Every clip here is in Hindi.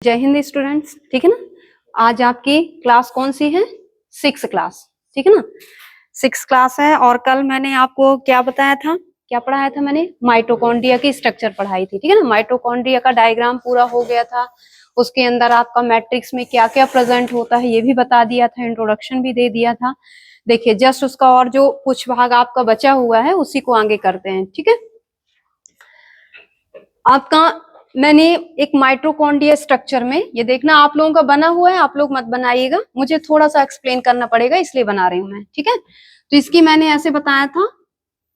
जय हिंद स्टूडेंट्स, ठीक है ना। आज आपकी क्लास कौन सी है? 6 क्लास, ठीक है ना। 6 क्लास है। और कल मैंने आपको क्या बताया था, क्या पढ़ाया था मैंने? माइटोकॉन्ड्रिया की स्ट्रक्चर पढ़ाई थी, ठीक है ना। माइटोकॉन्ड्रिया का डायग्राम पूरा हो गया था। उसके अंदर आपका मैट्रिक्स में क्या क्या प्रेजेंट होता है ये भी बता दिया था, इंट्रोडक्शन भी दे दिया था। देखिए जस्ट उसका और जो कुछ भाग आपका बचा हुआ है उसी को आगे करते हैं, ठीक है। आपका मैंने एक माइटोकॉन्ड्रिया स्ट्रक्चर में, ये देखना आप लोगों का बना हुआ है, आप लोग मत बनाइएगा, मुझे थोड़ा सा एक्सप्लेन करना पड़ेगा इसलिए बना रही हूं मैं, ठीक है। तो इसकी मैंने ऐसे बताया था,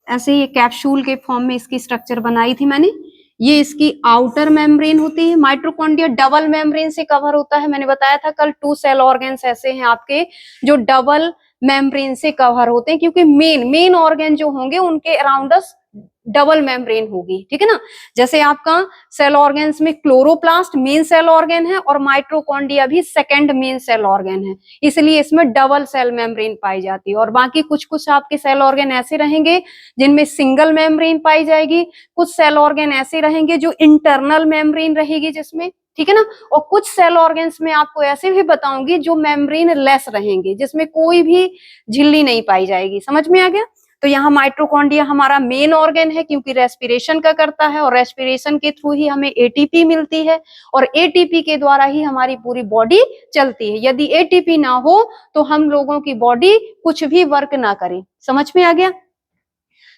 ऐसे ये कैप्सूल के फॉर्म में इसकी स्ट्रक्चर बनाई थी मैंने। ये इसकी आउटर मेम्ब्रेन होती है। माइटोकॉन्ड्रिया डबल मेम्ब्रेन से कवर होता है, मैंने बताया था कल। 2 सेल ऑर्गन्स ऐसे हैं आपके जो डबल मेम्ब्रेन से कवर होते हैं, क्योंकि मेन ऑर्गन जो होंगे उनके अराउंड डबल मेम्ब्रेन होगी, ठीक है ना। जैसे आपका सेल ऑर्गन्स में क्लोरोप्लास्ट मेन सेल ऑर्गन है और माइटोकॉन्ड्रिया भी सेकंड मेन सेल ऑर्गन है, इसलिए इसमें डबल सेल मेम्ब्रेन पाई जाती है। और बाकी कुछ कुछ आपके सेल ऑर्गन ऐसे रहेंगे जिनमें सिंगल मेम्ब्रेन पाई जाएगी, कुछ सेल ऑर्गन ऐसे रहेंगे जो इंटरनल मेम्ब्रेन रहेगी जिसमें, ठीक है ना। और कुछ सेल ऑर्गन्स में आपको ऐसे भी बताऊंगी जो मेम्ब्रेन लेस रहेंगे, जिसमें कोई भी झिल्ली नहीं पाई जाएगी। समझ में आ गया? तो यहाँ माइटोकॉन्ड्रिया हमारा मेन ऑर्गन है क्योंकि रेस्पिरेशन का करता है, और रेस्पिरेशन के थ्रू ही हमें एटीपी मिलती है, और एटीपी के द्वारा ही हमारी पूरी बॉडी चलती है। यदि एटीपी ना हो तो हम लोगों की बॉडी कुछ भी वर्क ना करे। समझ में आ गया?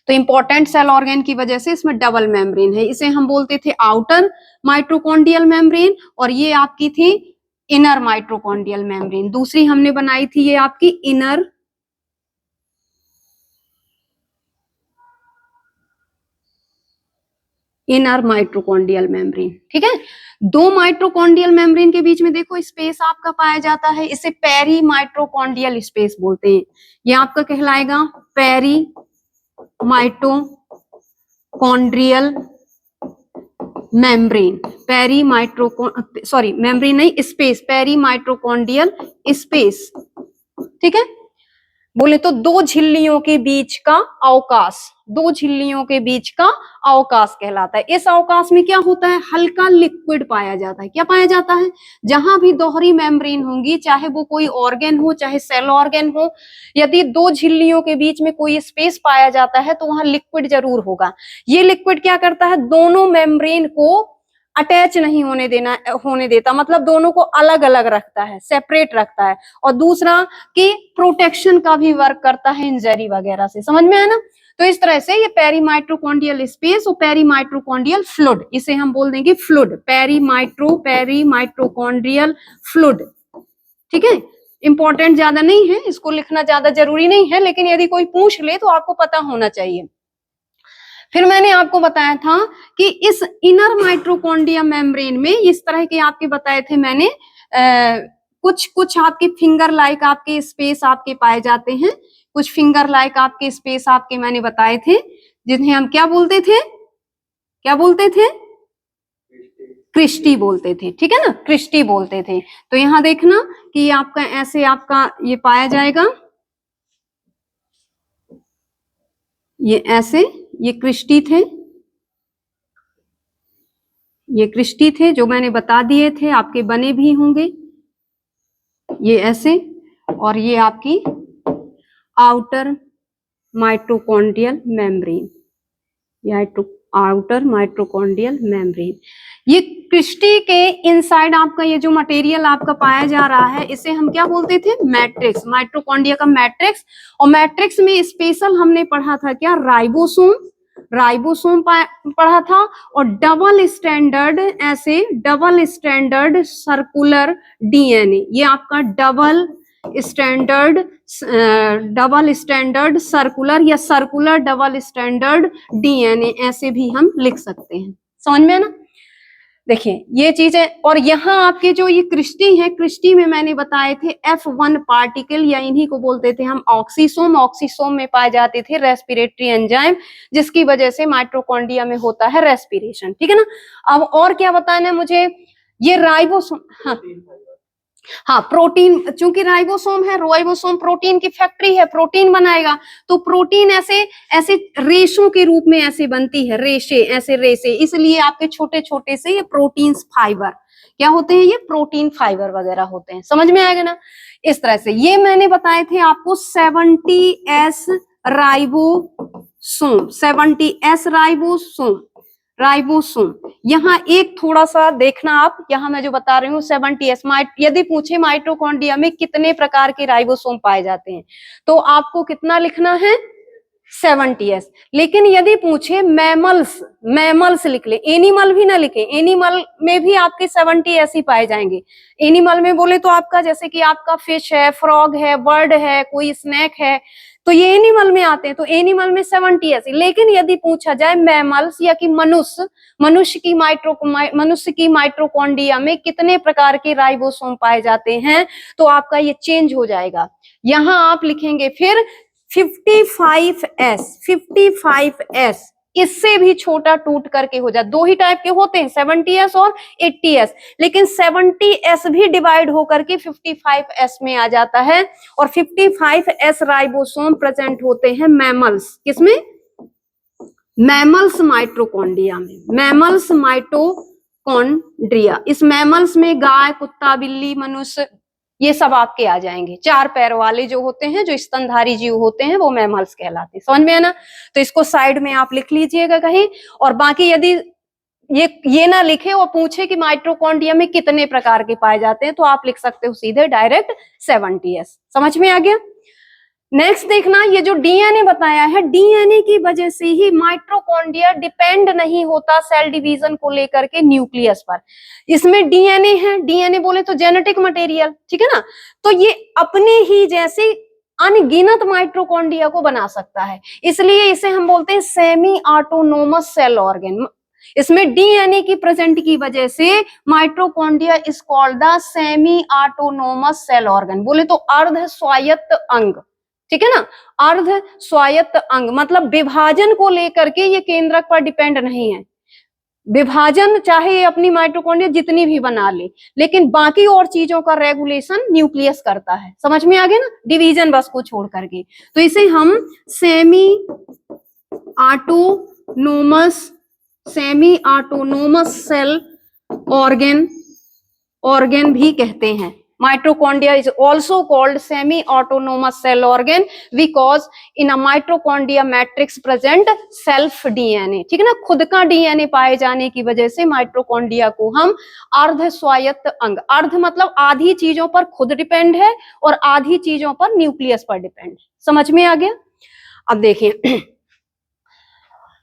तो इंपॉर्टेंट सेल ऑर्गन की वजह से इसमें डबल मेम्ब्रेन है। इसे हम बोलते थे आउटर माइटोकॉन्ड्रियल मेम्ब्रेन, और ये आपकी थी इनर माइटोकॉन्ड्रियल मेम्ब्रेन। दूसरी हमने बनाई थी ये आपकी इनर माइटोकॉन्ड्रियल मेम्ब्रेन, ठीक है। 2 माइटोकॉन्ड्रियल मेम्ब्रेन के बीच में देखो स्पेस आपका पाया जाता है, इसे पेरी माइटोकॉन्ड्रियल स्पेस बोलते हैं। ये आपका कहलाएगा peri mitochondrial membrane. Peri membrane नहीं, स्पेस, पेरी माइटोकॉन्ड्रियल स्पेस, ठीक है। बोले तो 2 झिल्लियों के बीच का अवकाश, 2 झिल्लियों के बीच का अवकाश कहलाता है। इस अवकाश में क्या होता है? हल्का लिक्विड पाया जाता है। क्या पाया जाता है? जहां भी दोहरी मेम्ब्रेन होंगी, चाहे वो कोई ऑर्गन हो चाहे सेल ऑर्गन हो, यदि 2 झिल्लियों के बीच में कोई स्पेस पाया जाता है तो वहां लिक्विड जरूर होगा। ये लिक्विड क्या करता है? दोनों मेम्ब्रेन को अटैच नहीं होने देता, मतलब दोनों को अलग अलग रखता है, सेपरेट रखता है। और दूसरा कि प्रोटेक्शन का भी वर्क करता है इंजरी वगैरह से। समझ में आया ना? तो इस तरह से ये पेरी माइटोकॉन्ड्रियल स्पेस और पेरी माइटोकॉन्ड्रियल फ्लूइड, इसे हम बोल देंगे फ्लूइड, पेरी माइटोकॉन्ड्रियल फ्लूइड, ठीक है। इंपॉर्टेंट ज्यादा नहीं है, इसको लिखना ज्यादा जरूरी नहीं है, लेकिन यदि कोई पूछ ले तो आपको पता होना चाहिए। फिर मैंने आपको बताया था कि इस इनर माइटोकॉन्ड्रिया मेम्ब्रेन में इस तरह के आपके बताए थे मैंने, कुछ कुछ आपके फिंगर लाइक आपके स्पेस आपके पाए जाते हैं, कुछ फिंगर लाइक आपके स्पेस आपके मैंने बताए थे, जिन्हें हम क्या बोलते थे? क्या बोलते थे? क्रिस्टी बोलते थे, ठीक है ना, क्रिस्टी बोलते थे। तो यहां देखना कि आपका ऐसे आपका ये पाया जाएगा, ये ऐसे, ये क्रिस्टी थे, ये क्रिस्टी थे जो मैंने बता दिए थे, आपके बने भी होंगे, ये ऐसे। और ये आपकी आउटर माइटोकॉन्ड्रियल मेम्ब्रेन, ये आउटर माइटोकॉन्ड्रियल मेम्ब्रेन। ये क्रिस्टी के इनसाइड आपका ये जो मटेरियल आपका पाया जा रहा है, इसे हम क्या बोलते थे? मैट्रिक्स, माइटोकॉन्ड्रिया का मैट्रिक्स। और मैट्रिक्स में स्पेशल हमने पढ़ा था क्या? राइबोसोम, राइबोसोम पढ़ा था। और डबल स्टैंडर्ड, ऐसे डबल स्टैंडर्ड सर्कुलर डीएनए, ये आपका डबल स्टैंडर्ड सर्कुलर या सर्कुलर डबल स्टैंडर्ड डीएनए, ऐसे भी हम लिख सकते हैं। समझ में ना? देखिए ये चीजें। और यहाँ आपके जो ये क्रिस्टी है, क्रिस्टी में मैंने बताए थे F1 पार्टिकल, या इन्हीं को बोलते थे हम ऑक्सीसोम। ऑक्सीसोम में पाए जाते थे रेस्पिरेटरी एंजाइम, जिसकी वजह से माइटोकॉन्ड्रिया में होता है रेस्पिरेशन, ठीक है ना। अब और क्या बताना है मुझे? ये राइबोसोम, हाँ हाँ, प्रोटीन, चूंकि राइबोसोम है, राइबोसोम प्रोटीन की फैक्ट्री है, प्रोटीन बनाएगा, तो प्रोटीन ऐसे ऐसे रेशों के रूप में ऐसे बनती है, रेशे, ऐसे रेशे, इसलिए आपके छोटे छोटे से ये प्रोटीन फाइबर क्या होते हैं, ये प्रोटीन फाइबर वगैरह होते हैं। समझ में आएगा ना। इस तरह से ये मैंने बताए थे आपको 70S ribosome, 70S ribosome, ribosome. यहाँ एक थोड़ा सा देखना आप, यहाँ मैं जो बता रही हूँ 70S, यदि पूछे माइटोकॉन्ड्रिया में कितने प्रकार के राइबोसोम पाए जाते हैं तो आपको कितना लिखना है, 70S। लेकिन यदि पूछे मैमल्स, मैमल्स लिख ले, एनिमल भी ना लिखे, एनिमल में भी आपके 70S ही पाए जाएंगे। एनिमल में बोले तो आपका जैसे कि आपका फिश है, फ्रॉग है, बर्ड है, कोई स्नैक है, तो ये एनिमल में आते हैं, तो एनिमल में 70S। लेकिन यदि पूछा जाए मैमल्स या कि मनुष्य, मनुष्य की माइटोकॉन्ड्रिया में कितने प्रकार के राइबोसोम पाए जाते हैं, तो आपका ये चेंज हो जाएगा। यहां आप लिखेंगे फिर 55S, 55S, इससे भी छोटा टूट करके हो जाए। दो ही टाइप के होते हैं, 70S और 80S, लेकिन 70S भी डिवाइड होकर के 55S में आ जाता है। और 55S राइबोसोम प्रेजेंट होते हैं मैमल्स, किसमें, मैमल्स माइटोकॉन्ड्रिया में, मैमल्स माइटोकॉन्ड्रिया। इस मैमल्स में गाय, कुत्ता, बिल्ली, मनुष्य, ये सब आपके आ जाएंगे। चार पैर वाले जो होते हैं, जो स्तनधारी जीव होते हैं, वो मैमल्स कहलाते हैं। समझ में है ना। तो इसको साइड में आप लिख लीजिएगा कहीं। और बाकी यदि ये ना लिखे और पूछे कि माइटोकॉन्ड्रिया में कितने प्रकार के पाए जाते हैं, तो आप लिख सकते हो सीधे डायरेक्ट 70S। समझ में आ गया। नेक्स्ट देखना, ये जो डीएनए बताया है, डीएनए की वजह से ही माइटोकॉन्ड्रिया डिपेंड नहीं होता सेल डिवीजन को लेकर के न्यूक्लियस पर। इसमें डीएनए है, डीएनए बोले तो जेनेटिक मटेरियल, ठीक है ना, तो ये अपने ही जैसे अनगिनत माइटोकॉन्ड्रिया को बना सकता है, इसलिए इसे हम बोलते हैं सेमी ऑटोनोमस सेल ऑर्गन। इसमें डीएनए की प्रेजेंट की वजह से mitochondria is called the semi autonomous cell organ, बोले तो अर्ध स्वायत्त अंग, ठीक है ना, अर्ध स्वायत्त अंग, मतलब विभाजन को लेकर के ये केंद्रक पर डिपेंड नहीं है। विभाजन चाहे ये अपनी माइटोकॉन्ड्रिया जितनी भी बना ले, लेकिन बाकी और चीजों का रेगुलेशन न्यूक्लियस करता है। समझ में आ गया ना, डिवीजन बस को छोड़ करके। तो इसे हम सेमी ऑटोनोमस सेल ऑर्गन भी कहते हैं। Mitochondria is also called semi-autonomous cell organ because in a mitochondria matrix present self DNA, ठीक है ना, खुद का डीएनए पाए जाने की वजह से माइटोकॉन्ड्रिया को हम अर्ध स्वायत्त अंग, अर्ध मतलब आधी चीजों पर खुद डिपेंड है और आधी चीजों पर न्यूक्लियस पर डिपेंड है। समझ में आ गया। अब देखिए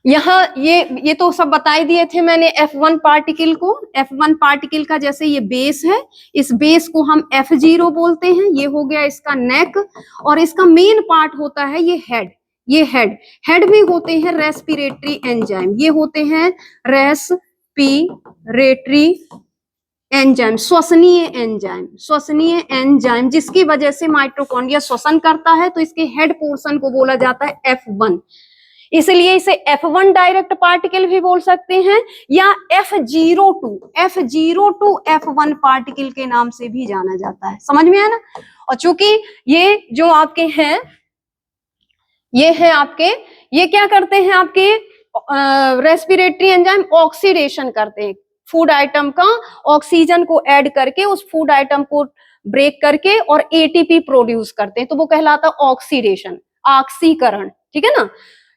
यहाँ ये तो सब बताई दिए थे मैंने F1 पार्टिकल को। F1 पार्टिकल का जैसे ये बेस है, इस बेस को हम F0 बोलते हैं। ये हो गया इसका नेक, और इसका मेन पार्ट होता है ये हेड। ये हेड में होते हैं रेस्पिरेटरी एंजाइम, ये होते हैं रेस्पिरेटरी एंजाइम, श्वसनीय एंजाइम, जिसकी वजह से माइटोकॉन्ड्रिया श्वसन करता है। तो इसके हेड पोर्शन को बोला जाता है F1, इसलिए इसे F1 डायरेक्ट पार्टिकल भी बोल सकते हैं, या F02 F1 पार्टिकल के नाम से भी जाना जाता है। समझ में आया ना। और चूंकि ये जो आपके हैं, ये है आपके, ये क्या करते हैं आपके रेस्पिरेटरी एंजाइम, ऑक्सीडेशन करते हैं फूड आइटम का, ऑक्सीजन को ऐड करके उस फूड आइटम को ब्रेक करके और एटीपी प्रोड्यूस करते हैं, तो वो कहलाता है ऑक्सीडेशन, ऑक्सीकरण, ठीक है ना।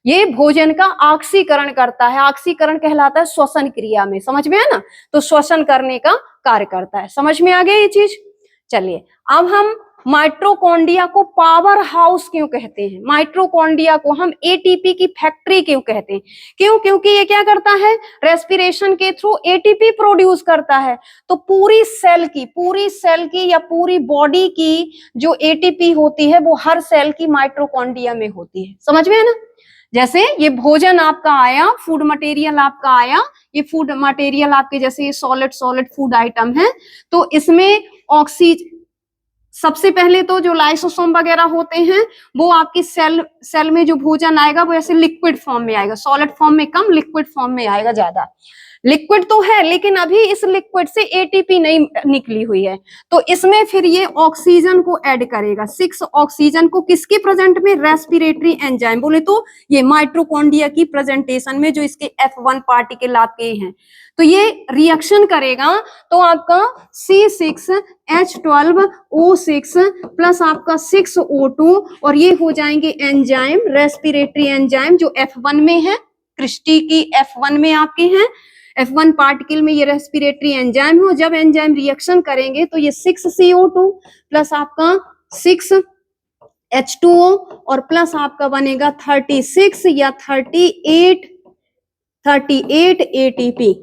ये भोजन का ऑक्सीकरण करता है, ऑक्सीकरण कहलाता है श्वसन क्रिया में। समझ में है ना, तो श्वसन करने का कार्य करता है। समझ में आ गया ये चीज। चलिए अब हम माइटोकॉन्ड्रिया को पावर हाउस क्यों कहते हैं, माइटोकॉन्ड्रिया को हम एटीपी की फैक्ट्री क्यों कहते हैं, क्योंकि ये क्या करता है, रेस्पिरेशन के थ्रू एटीपी प्रोड्यूस करता है। तो पूरी सेल की या पूरी बॉडी की जो एटीपी होती है वो हर सेल की माइटोकॉन्ड्रिया में होती है। समझ में है ना। जैसे ये भोजन आपका आया, फूड मटेरियल आपका आया, ये फूड मटेरियल आपके जैसे ये सॉलिड फूड आइटम है, तो इसमें ऑक्सीजन, सबसे पहले तो जो लाइसोसोम वगैरह होते हैं वो आपकी सेल में जो भोजन आएगा वो ऐसे लिक्विड फॉर्म में आएगा, सॉलिड फॉर्म में कम, लिक्विड फॉर्म में आएगा ज्यादा। लिक्विड तो है लेकिन अभी इस लिक्विड से एटीपी नहीं निकली हुई है, तो इसमें फिर ये ऑक्सीजन को ऐड करेगा। 6 ऑक्सीजन को किसके प्रेजेंट में? रेस्पिरेटरी एंजाइम, बोले तो ये माइटोकॉन्ड्रिया की प्रेजेंटेशन में जो इसके F1 पार्टिकल आपके हैं, तो ये रिएक्शन करेगा तो आपका C6H12O6 प्लस आपका 6O2 और ये हो जाएंगे एंजाइम, रेस्पिरेटरी एंजाइम जो F1 में है, क्रिस्टी की F1 में आपके हैं, F1 पार्टिकल में ये रेस्पिरेटरी एंजाइम हो। जब एंजाइम रिएक्शन करेंगे तो ये 6CO2 प्लस आपका 6H2O और प्लस आपका बनेगा 36 या 38 ATP।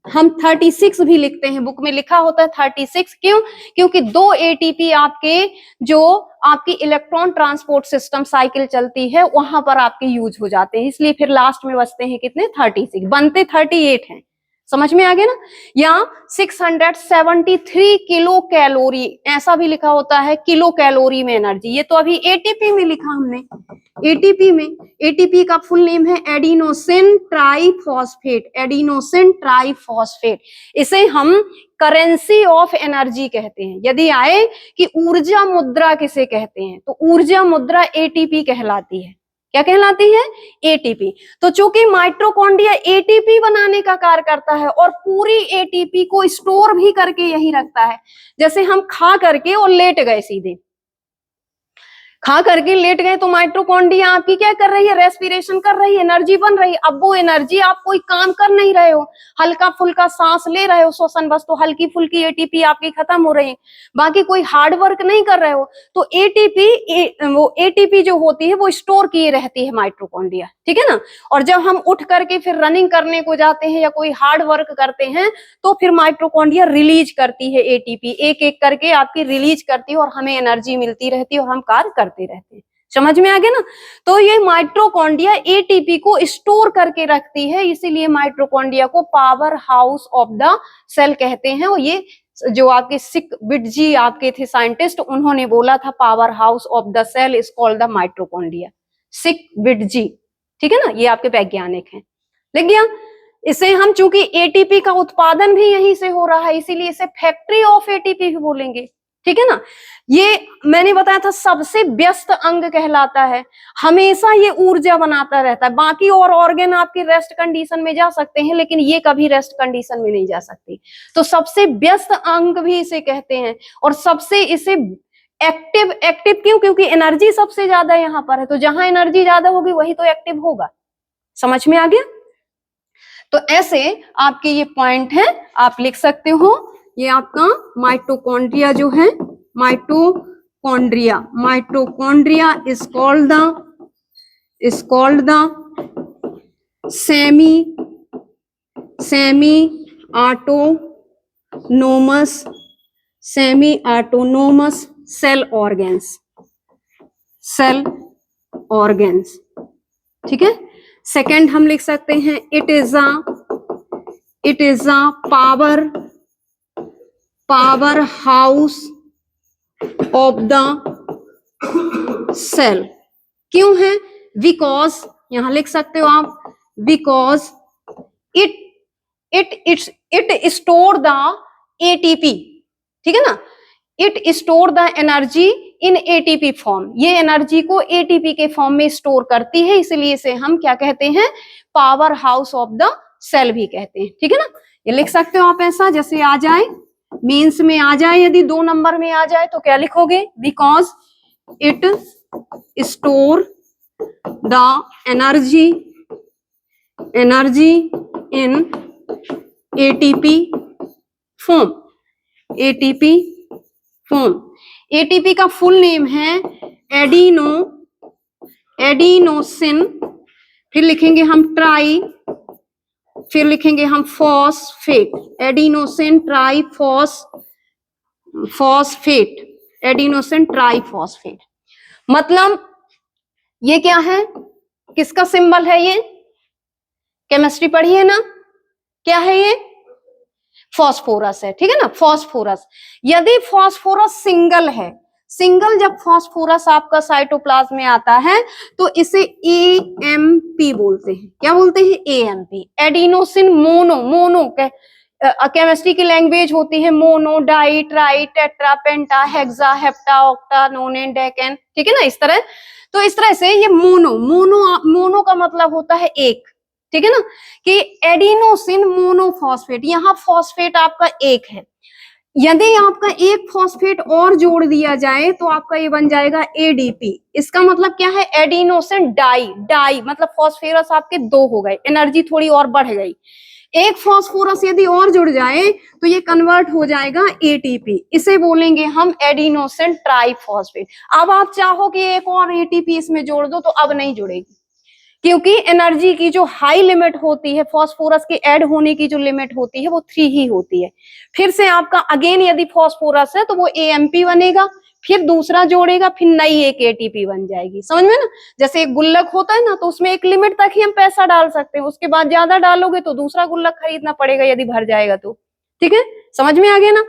हम 36 भी लिखते हैं, बुक में लिखा होता है 36, क्यों? क्योंकि 2 ATP आपके जो आपकी इलेक्ट्रॉन ट्रांसपोर्ट सिस्टम साइकिल चलती है वहां पर आपके यूज हो जाते हैं, इसलिए फिर लास्ट में बचते हैं कितने? 36, बनते 38 हैं। समझ में आ गया ना? या 673 किलो कैलोरी, ऐसा भी लिखा होता है किलो कैलोरी में एनर्जी, ये तो अभी एटीपी में लिखा हमने। एटीपी में, एटीपी का फुल नेम है एडिनोसिन ट्राइफॉस्फेट, एडिनोसिन ट्राइफॉस्फेट। इसे हम करेंसी ऑफ एनर्जी कहते हैं। यदि आए कि ऊर्जा मुद्रा किसे कहते हैं, तो ऊर्जा मुद्रा एटीपी कहलाती है। क्या कहलाती है? एटीपी। तो चूंकि माइटोकॉन्ड्रिया एटीपी बनाने का कार्य करता है और पूरी एटीपी को स्टोर भी करके यही रखता है, जैसे हम खा करके और लेट गए, सीधे खा करके लेट गए तो माइटोकॉन्ड्रिया आपकी क्या कर रही है? रेस्पिरेशन कर रही है, एनर्जी बन रही है। अब वो एनर्जी आप कोई काम कर नहीं रहे हो, हल्का फुल्का सांस ले रहे हो श्वसन, बस तो हल्की फुल्की एटीपी आपकी खत्म हो रही है, बाकी कोई हार्ड वर्क नहीं कर रहे हो। तो एटीपी जो होती है वो स्टोर किए रहती है माइटोकॉन्ड्रिया, ठीक है ना। और जब हम उठ करके फिर रनिंग करने को जाते हैं या कोई हार्ड वर्क करते हैं तो फिर माइटोकॉन्ड्रिया रिलीज करती है एटीपी, एक एक करके आपकी रिलीज करती है और हमें एनर्जी मिलती रहती है और हम कार्य करते रहते हैं। समझ में आ गया ना? तो ये माइटोकॉन्ड्रिया एटीपी को स्टोर करके रखती है, इसीलिए माइटोकॉन्ड्रिया को power house of the cell कहते हैं। और ये जो आपके सिक बिटजी आपके थे साइंटिस्ट, उन्होंने बोला था power house of the cell is called the mitochondria, Siekevitz, ठीक है ना, ये आपके वैज्ञानिक हैं। लिख गया? इसे हम चूंकि एटीपी का उत्पादन भी यहीं से हो रहा है, इसीलिए इसे फैक्ट्री ऑफ एटीपी भी बोलेंगे, ठीक है ना। ये मैंने बताया था सबसे व्यस्त अंग कहलाता है, हमेशा ये ऊर्जा बनाता रहता है। बाकी और ऑर्गन आपके रेस्ट कंडीशन में जा सकते हैं लेकिन ये कभी रेस्ट कंडीशन में नहीं जा सकती, तो सबसे व्यस्त अंग भी इसे कहते हैं। और सबसे इसे एक्टिव क्यों? क्योंकि एनर्जी सबसे ज्यादा यहाँ पर है, तो जहां एनर्जी ज्यादा होगी वही तो एक्टिव होगा। समझ में आ गया? तो ऐसे आपके ये पॉइंट है, आप लिख सकते हो। ये आपका माइटोकॉन्ड्रिया जो है, mitochondria is called the semi autonomous cell organs, ठीक है। सेकेंड हम लिख सकते हैं it is a power house of the cell. क्यों है? बिकॉज, यहां लिख सकते हो आप, because it store the ATP, ठीक है ना, it store the energy in ATP form, ये एनर्जी को एटीपी के फॉर्म में स्टोर करती है, इसलिए इसे हम क्या कहते हैं? Power house of the cell भी कहते हैं, ठीक है ना। ये लिख सकते हो आप ऐसा, जैसे आ जाए मीन्स में आ जाए, यदि 2 नंबर में आ जाए तो क्या लिखोगे? Because it store the energy in ATP form. ATP का फुल नेम है एडिनोसिन, फिर लिखेंगे हम फिर लिखेंगे हम फॉस्फेट, एडिनोसिन ट्राइफॉस्फेट। मतलब ये क्या है? किसका सिंबल है? ये केमिस्ट्री पढ़ी है ना, क्या है ये? फॉस्फोरस है, ठीक है ना, फॉस्फोरस। यदि फॉस्फोरस सिंगल है, सिंगल जब फास्फोरस आपका साइटोप्लाज्म में आता है तो इसे AMP बोलते हैं। क्या बोलते हैं? AMP, एडिनोसिन मोनो केमिस्ट्री की लैंग्वेज होती है mono, di, tri, tetra, penta, hexa, hepta, octa, nonane, decane, ठीक है ना, इस तरह। तो इस तरह से ये मोनो का मतलब होता है एक, ठीक है ना, कि एडिनोसिन मोनोफॉस्फेट, यहाँ फॉस्फेट आपका एक है। यदि आपका एक फॉस्फेट और जोड़ दिया जाए तो आपका ये बन जाएगा ADP। इसका मतलब क्या है? एडिनोसिन डाई मतलब फॉस्फेरस आपके दो हो गए, एनर्जी थोड़ी और बढ़ गई। एक फॉस्फोरस यदि और जुड़ जाए तो ये कन्वर्ट हो जाएगा ATP, इसे बोलेंगे हम एडिनोसिन ट्राइफॉस्फेट। अब आप चाहो कि एक और ATP इसमें जोड़ दो तो अब नहीं जुड़ेगी, क्योंकि एनर्जी की जो हाई लिमिट होती है, फॉस्फोरस के ऐड होने की जो लिमिट होती है वो 3 ही होती है। फिर से आपका अगेन यदि फॉस्फोरस है तो वो AMP बनेगा, फिर दूसरा जोड़ेगा, फिर नई एक ATP बन जाएगी। समझ में ना? जैसे एक गुल्लक होता है ना, तो उसमें एक लिमिट तक ही हम पैसा डाल सकते हैं, उसके बाद ज्यादा डालोगे तो दूसरा गुल्लक खरीदना पड़ेगा यदि भर जाएगा तो। ठीक है, समझ में आ गया ना?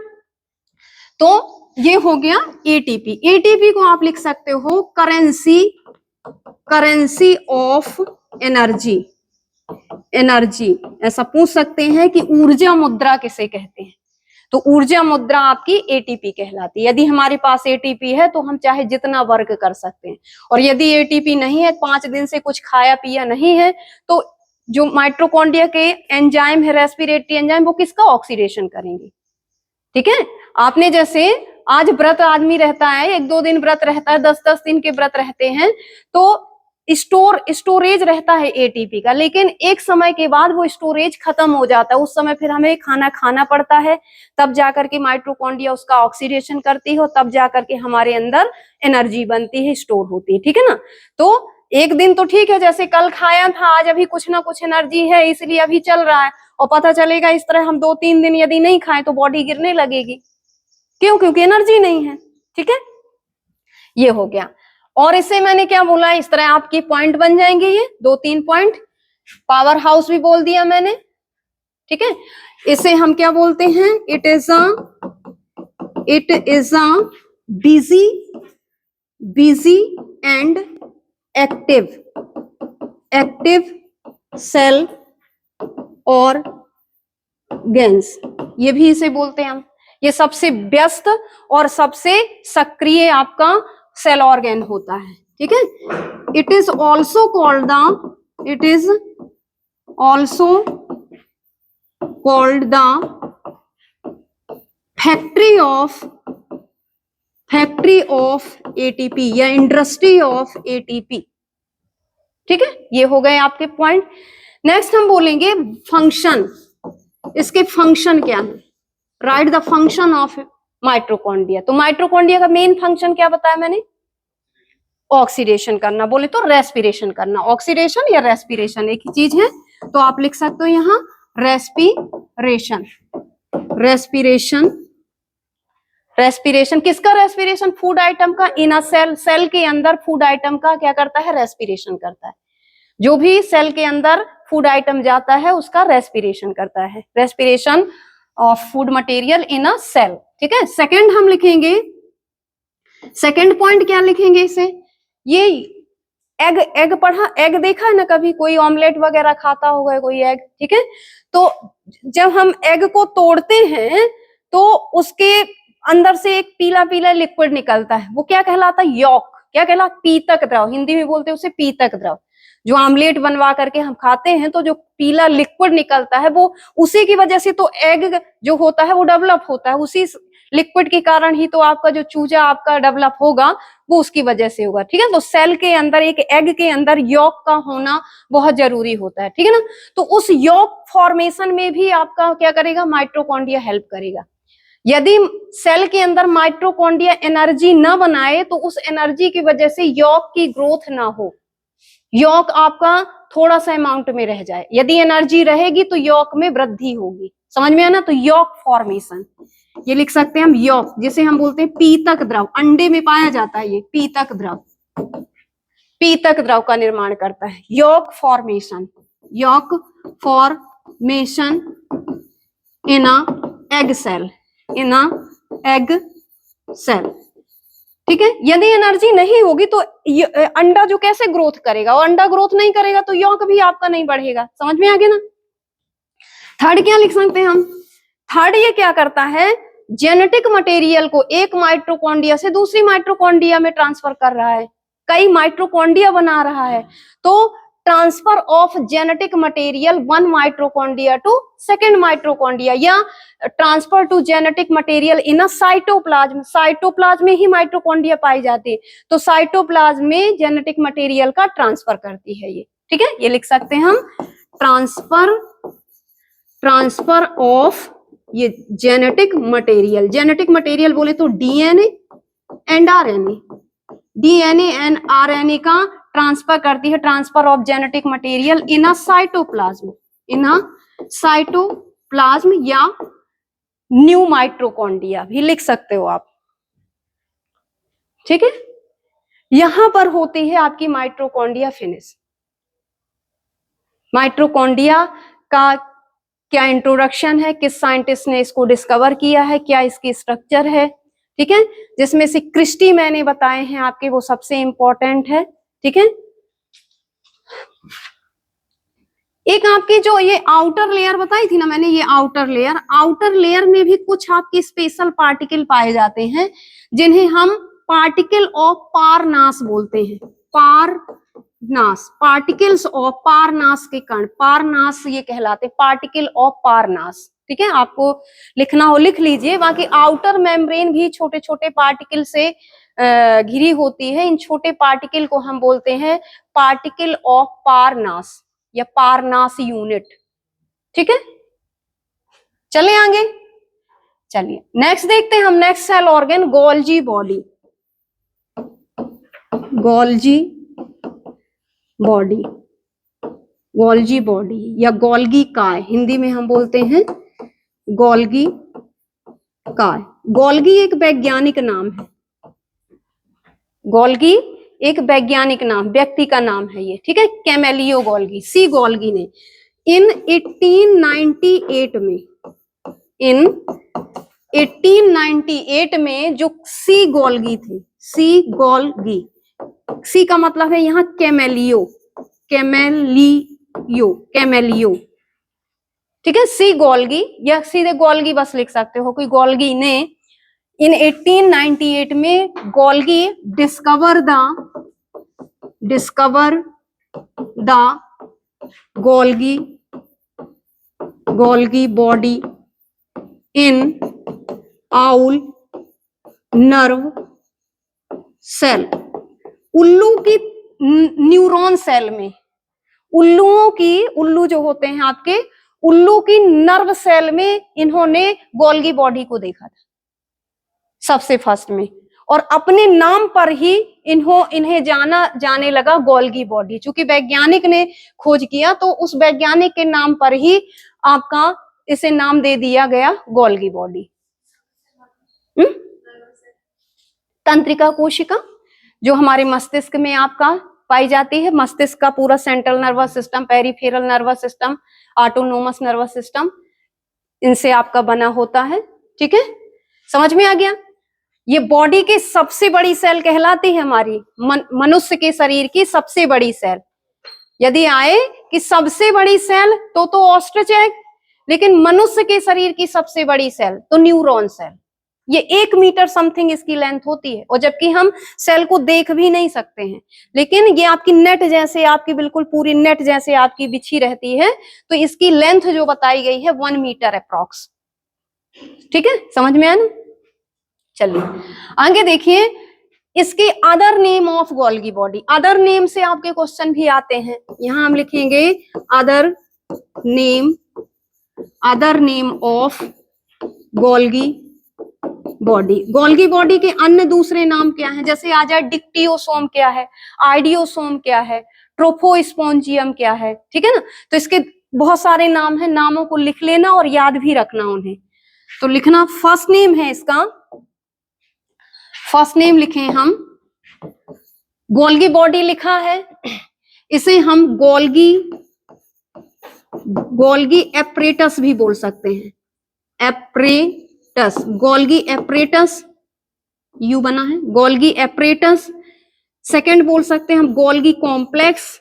तो ये हो गया ATP। ATP को आप लिख सकते हो करेंसी ऑफ एनर्जी। ऐसा पूछ सकते हैं कि ऊर्जा मुद्रा किसे कहते हैं, तो ऊर्जा मुद्रा आपकी ATP कहलाती है। यदि हमारे पास ATP है तो हम चाहे जितना वर्क कर सकते हैं, और यदि ATP नहीं है, 5 दिन से कुछ खाया पिया नहीं है, तो जो माइटोकॉन्ड्रिया के एंजाइम है, रेस्पिरेटरी एंजाइम, वो किसका ऑक्सीडेशन करेंगे। ठीक है, आपने जैसे आज व्रत आदमी रहता है, 1-2 दिन व्रत रहता है, 10-10 दिन के व्रत रहते हैं, तो स्टोरेज रहता है ATP का, लेकिन एक समय के बाद वो स्टोरेज खत्म हो जाता है। उस समय फिर हमें खाना पड़ता है, तब जाकर के माइटोकॉन्ड्रिया उसका ऑक्सीडेशन करती है, तब जाकर के हमारे अंदर एनर्जी बनती है, स्टोर होती है। ठीक है ना? तो एक दिन तो ठीक है, जैसे कल खाया था, आज अभी कुछ ना कुछ एनर्जी है इसलिए अभी चल रहा है, और पता चलेगा इस तरह हम 2-3 दिन यदि नहीं खाएं तो बॉडी गिरने लगेगी। क्यों? क्योंकि एनर्जी नहीं है। ठीक है, ये हो गया। और इसे मैंने क्या बोला, इस तरह आपके पॉइंट बन जाएंगे, ये 2-3 पॉइंट। पावर हाउस भी बोल दिया मैंने। ठीक है, इसे हम क्या बोलते हैं? It is a busy and active cell organs, ये भी इसे बोलते हैं हम। ये सबसे व्यस्त और सबसे सक्रिय आपका सेल ऑर्गन होता है। ठीक है, it is also called the factory of ATP या इंडस्ट्री ऑफ ATP। ठीक है, ये हो गए आपके पॉइंट। नेक्स्ट हम बोलेंगे फंक्शन। इसके फंक्शन क्या है? Right the function of mitochondria. तो माइटोकॉन्ड्रिया का मेन फंक्शन क्या बताया मैंने? ऑक्सीडेशन करना, बोले तो रेस्पिरेशन करना। ऑक्सीडेशन या रेस्पिरेशन एक ही चीज है, तो आप लिख सकते हो यहाँ रेस्पिरेशन किसका? रेस्पिरेशन फूड आइटम का। इन अ सेल के अंदर फूड आइटम का क्या करता है? रेस्पिरेशन करता है। जो भी सेल के अंदर फूड आइटम जाता है उसका रेस्पिरेशन करता है, respiration of food material in a cell. ठीक है, सेकंड हम लिखेंगे, सेकंड पॉइंट क्या लिखेंगे इसे? ये एग पढ़ा, एग देखा है ना कभी? कोई ऑमलेट वगैरह खाता होगा कोई एग। ठीक है, तो जब हम एग को तोड़ते हैं तो उसके अंदर से एक पीला पीला लिक्विड निकलता है, वो क्या कहलाता है? यॉक। क्या कहलाता? पीतक द्रव, हिंदी में बोलते हैं उसे पीतक द्रव। जो आमलेट बनवा करके हम खाते हैं तो जो पीला लिक्विड निकलता है वो उसी की वजह से तो एग जो होता है वो डेवलप होता है। उसी लिक्विड के कारण ही तो आपका जो चूजा आपका डेवलप होगा वो उसकी वजह से होगा। ठीक है, तो सेल के अंदर, एक एग के अंदर यॉक का होना बहुत जरूरी होता है। ठीक है ना? तो उस यॉक फॉर्मेशन में भी आपका क्या करेगा? माइटोकॉन्ड्रिया हेल्प करेगा। यदि सेल के अंदर माइटोकॉन्ड्रिया एनर्जी न बनाए तो उस एनर्जी की वजह से यॉक की ग्रोथ ना हो, यॉक आपका थोड़ा सा अमाउंट में रह जाए। यदि एनर्जी रहेगी तो यॉक में वृद्धि होगी। समझ में आना? तो यॉक फॉर्मेशन, ये लिख सकते हैं हम यॉक, जिसे हम बोलते हैं पीतक द्रव। अंडे में पाया जाता है ये पीतक द्रव का निर्माण करता है। Yolk formation in a egg cell, ठीक है। यदि एनर्जी नहीं होगी तो अंडा जो कैसे ग्रोथ करेगा, और अंडा ग्रोथ नहीं करेगा तो यौक भी आपका नहीं बढ़ेगा। समझ में आ गया ना। थर्ड क्या लिख सकते हैं हम, थर्ड ये क्या करता है, जेनेटिक मटेरियल को एक माइटोकॉन्ड्रिया से दूसरी माइटोकॉन्ड्रिया में ट्रांसफर कर रहा है, कई माइटोकॉन्ड्रिया बना रहा है। तो transfer of genetic material one mitochondria to second mitochondria, या transfer to genetic material in a cytoplasm, cytoplasm में ही माइटोकॉन्ड्रिया पाई जाती है, तो साइटोप्लाज्म में जेनेटिक मटेरियल का ट्रांसफर करती है ये। ठीक है, ये लिख सकते हैं हम, ट्रांसफर ऑफ ये जेनेटिक मटेरियल, जेनेटिक मटेरियल बोले तो DNA and RNA, DNA and RNA का ट्रांसफर करती है, transfer of genetic material in a cytoplasm, in a cytoplasm या न्यू माइटोकॉन्ड्रिया भी लिख सकते हो आप। ठीक है, यहां पर होती है आपकी माइटोकॉन्ड्रिया फिनिश। माइटोकॉन्ड्रिया का क्या इंट्रोडक्शन है, किस साइंटिस्ट ने इसको डिस्कवर किया है, क्या इसकी स्ट्रक्चर है। ठीक है, जिसमें से क्रिस्टी मैंने बताए हैं आपके, वो सबसे इंपॉर्टेंट है। ठीक है, एक आपकी जो ये आउटर लेयर बताई थी ना मैंने, ये आउटर लेयर में भी कुछ आपके स्पेशल पार्टिकल पाए जाते हैं, जिन्हें हम पार्टिकल ऑफ पारनास बोलते हैं। पारनास, पार्टिकल्स ऑफ पारनास के कण, पारनास ये कहलाते, पार्टिकल ऑफ पारनास। ठीक है, आपको लिखना हो लिख लीजिए। बाकी आउटर मेम्ब्रेन भी छोटे छोटे पार्टिकल से घिरी होती है, इन छोटे पार्टिकल को हम बोलते हैं पार्टिकल ऑफ पारनास या पारनास यूनिट। ठीक है, चले आगे, चलिए नेक्स्ट देखते हैं हम, next cell organ Golgi body, Golgi body, Golgi body या गोल्गी काय, हिंदी में हम बोलते हैं गोल्गी काय। गोल्गी एक वैज्ञानिक नाम है, गोल्गी एक वैज्ञानिक नाम, व्यक्ति का नाम है ये। ठीक है, कैमेलियो गोल्गी, सी गोल्गी ने इन 1898 में, इन 1898 में जो सी गोल्गी थे, सी गोल्गी, सी का मतलब है यहाँ कैमेलियो, कैमेलियो, कैमेलियो। ठीक है, सी गोल्गी या सीधे गोल्गी बस लिख सकते हो, कोई गोल्गी ने इन 1898 में Golgi discovered the Golgi body in owl nerve cell, उल्लू की न्यूरॉन सेल में, उल्लुओं की, उल्लू जो होते हैं आपके, उल्लू की नर्व सेल में इन्होंने गोल्गी बॉडी को देखा था सबसे फर्स्ट में, और अपने नाम पर ही इन्हें जाने लगा गोल्गी बॉडी। चूंकि वैज्ञानिक ने खोज किया तो उस वैज्ञानिक के नाम पर ही आपका इसे नाम दे दिया गया गोल्गी बॉडी। तंत्रिका कोशिका जो हमारे मस्तिष्क में आपका पाई जाती है, मस्तिष्क का पूरा central nervous system, peripheral nervous system, autonomous nervous system, इनसे आपका बना होता है। ठीक है, समझ में आ गया। ये बॉडी की सबसे बड़ी सेल कहलाती है हमारी, मनुष्य के शरीर की सबसे बड़ी सेल। यदि आए कि सबसे बड़ी सेल तो ऑस्ट्रिच एग, लेकिन मनुष्य के शरीर की सबसे बड़ी सेल तो न्यूरॉन सेल। ये 1 मीटर समथिंग इसकी लेंथ होती है, और जबकि हम सेल को देख भी नहीं सकते हैं, लेकिन ये आपकी नेट जैसे, आपकी बिल्कुल पूरी नेट जैसे आपकी बिछी रहती है, तो इसकी लेंथ जो बताई गई है 1 मीटर अप्रॉक्स। ठीक है, समझ में आया ना। चलिए आगे देखिए, इसके other name of Golgi body, other name से आपके क्वेश्चन भी आते हैं। यहां हम लिखेंगे other name of Golgi body. Golgi body के अन्य दूसरे नाम क्या हैं, जैसे आ जाए डिक्टियोसोम क्या है, आइडियोसोम क्या है, ट्रोफोस्पोंजियम क्या है। ठीक है ना, तो इसके बहुत सारे नाम हैं, नामों को लिख लेना और याद भी रखना उन्हें। तो लिखना, फर्स्ट नेम है इसका, फर्स्ट नेम लिखें हम, गोल्गी बॉडी लिखा है, इसे हम गोल्गी एपरेटस भी बोल सकते हैं, एपरेटस, गोल्गी एपरेटस यू बना है, गोल्गी एपरेटस, सेकंड बोल सकते हैं हम Golgi complex,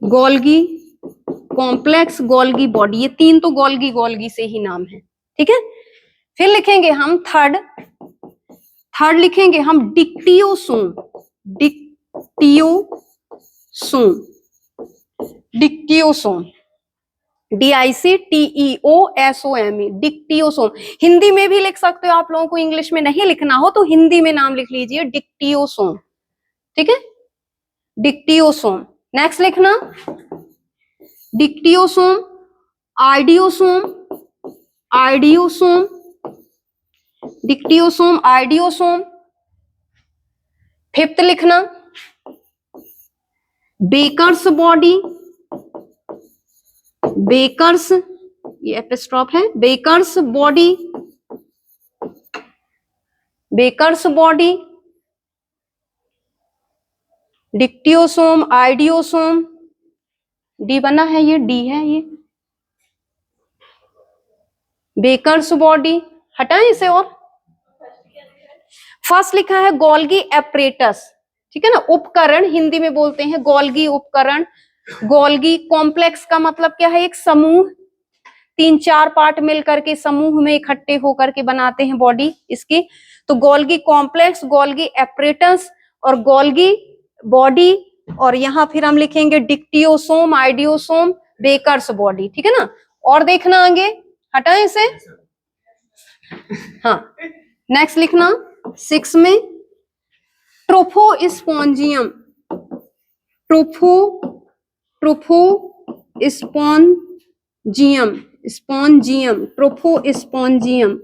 Golgi complex, Golgi body, ये तीन तो गोल्गी गोल्गी से ही नाम है, ठीक है। फिर लिखेंगे हम थर्ड लिखेंगे हम dictyosome, dictyosome, dictyosome, DICTEOSOME, dictyosome. Hindi में भी लिख सकते हो, आप लोगों को इंग्लिश में नहीं लिखना हो तो हिंदी में नाम लिख लीजिए डिक्टियोसोम, ठीक है, डिक्टियोसोम। नेक्स्ट लिखना dictyosome, idiosome, idiosome, dictyosome, idiosome. Fifth लिखना बेकर्स बॉडी, बेकर्स, ये एपिस्ट्रॉफ है, Baker's body, Baker's body, dictyosome, idiosome, D बना है, ये डी है, ये बेकर्स बॉडी, हटाएं इसे। और फर्स्ट लिखा है गोल्गी एपरेटस, ठीक है ना, उपकरण हिंदी में बोलते हैं गोल्गी उपकरण। गोल्गी कॉम्प्लेक्स का मतलब क्या है, एक समूह, 3-4 पार्ट मिलकर के समूह में इकट्ठे होकर के बनाते हैं बॉडी इसकी। तो गोल्गी कॉम्प्लेक्स, गोल्गी एपरेटस और गोल्गी बॉडी, और यहां फिर हम लिखेंगे डिक्टियोसोम, आइडियोसोम, बेकर्स बॉडी, ठीक है ना। और देखना आगे, हटाएं इसे। हाँ, नेक्स्ट लिखना 6 में ट्रोफोस्पोंजियम, ट्रोफोस्पोंजियम, स्पोंजियम, ट्रोफोस्पोंजियम,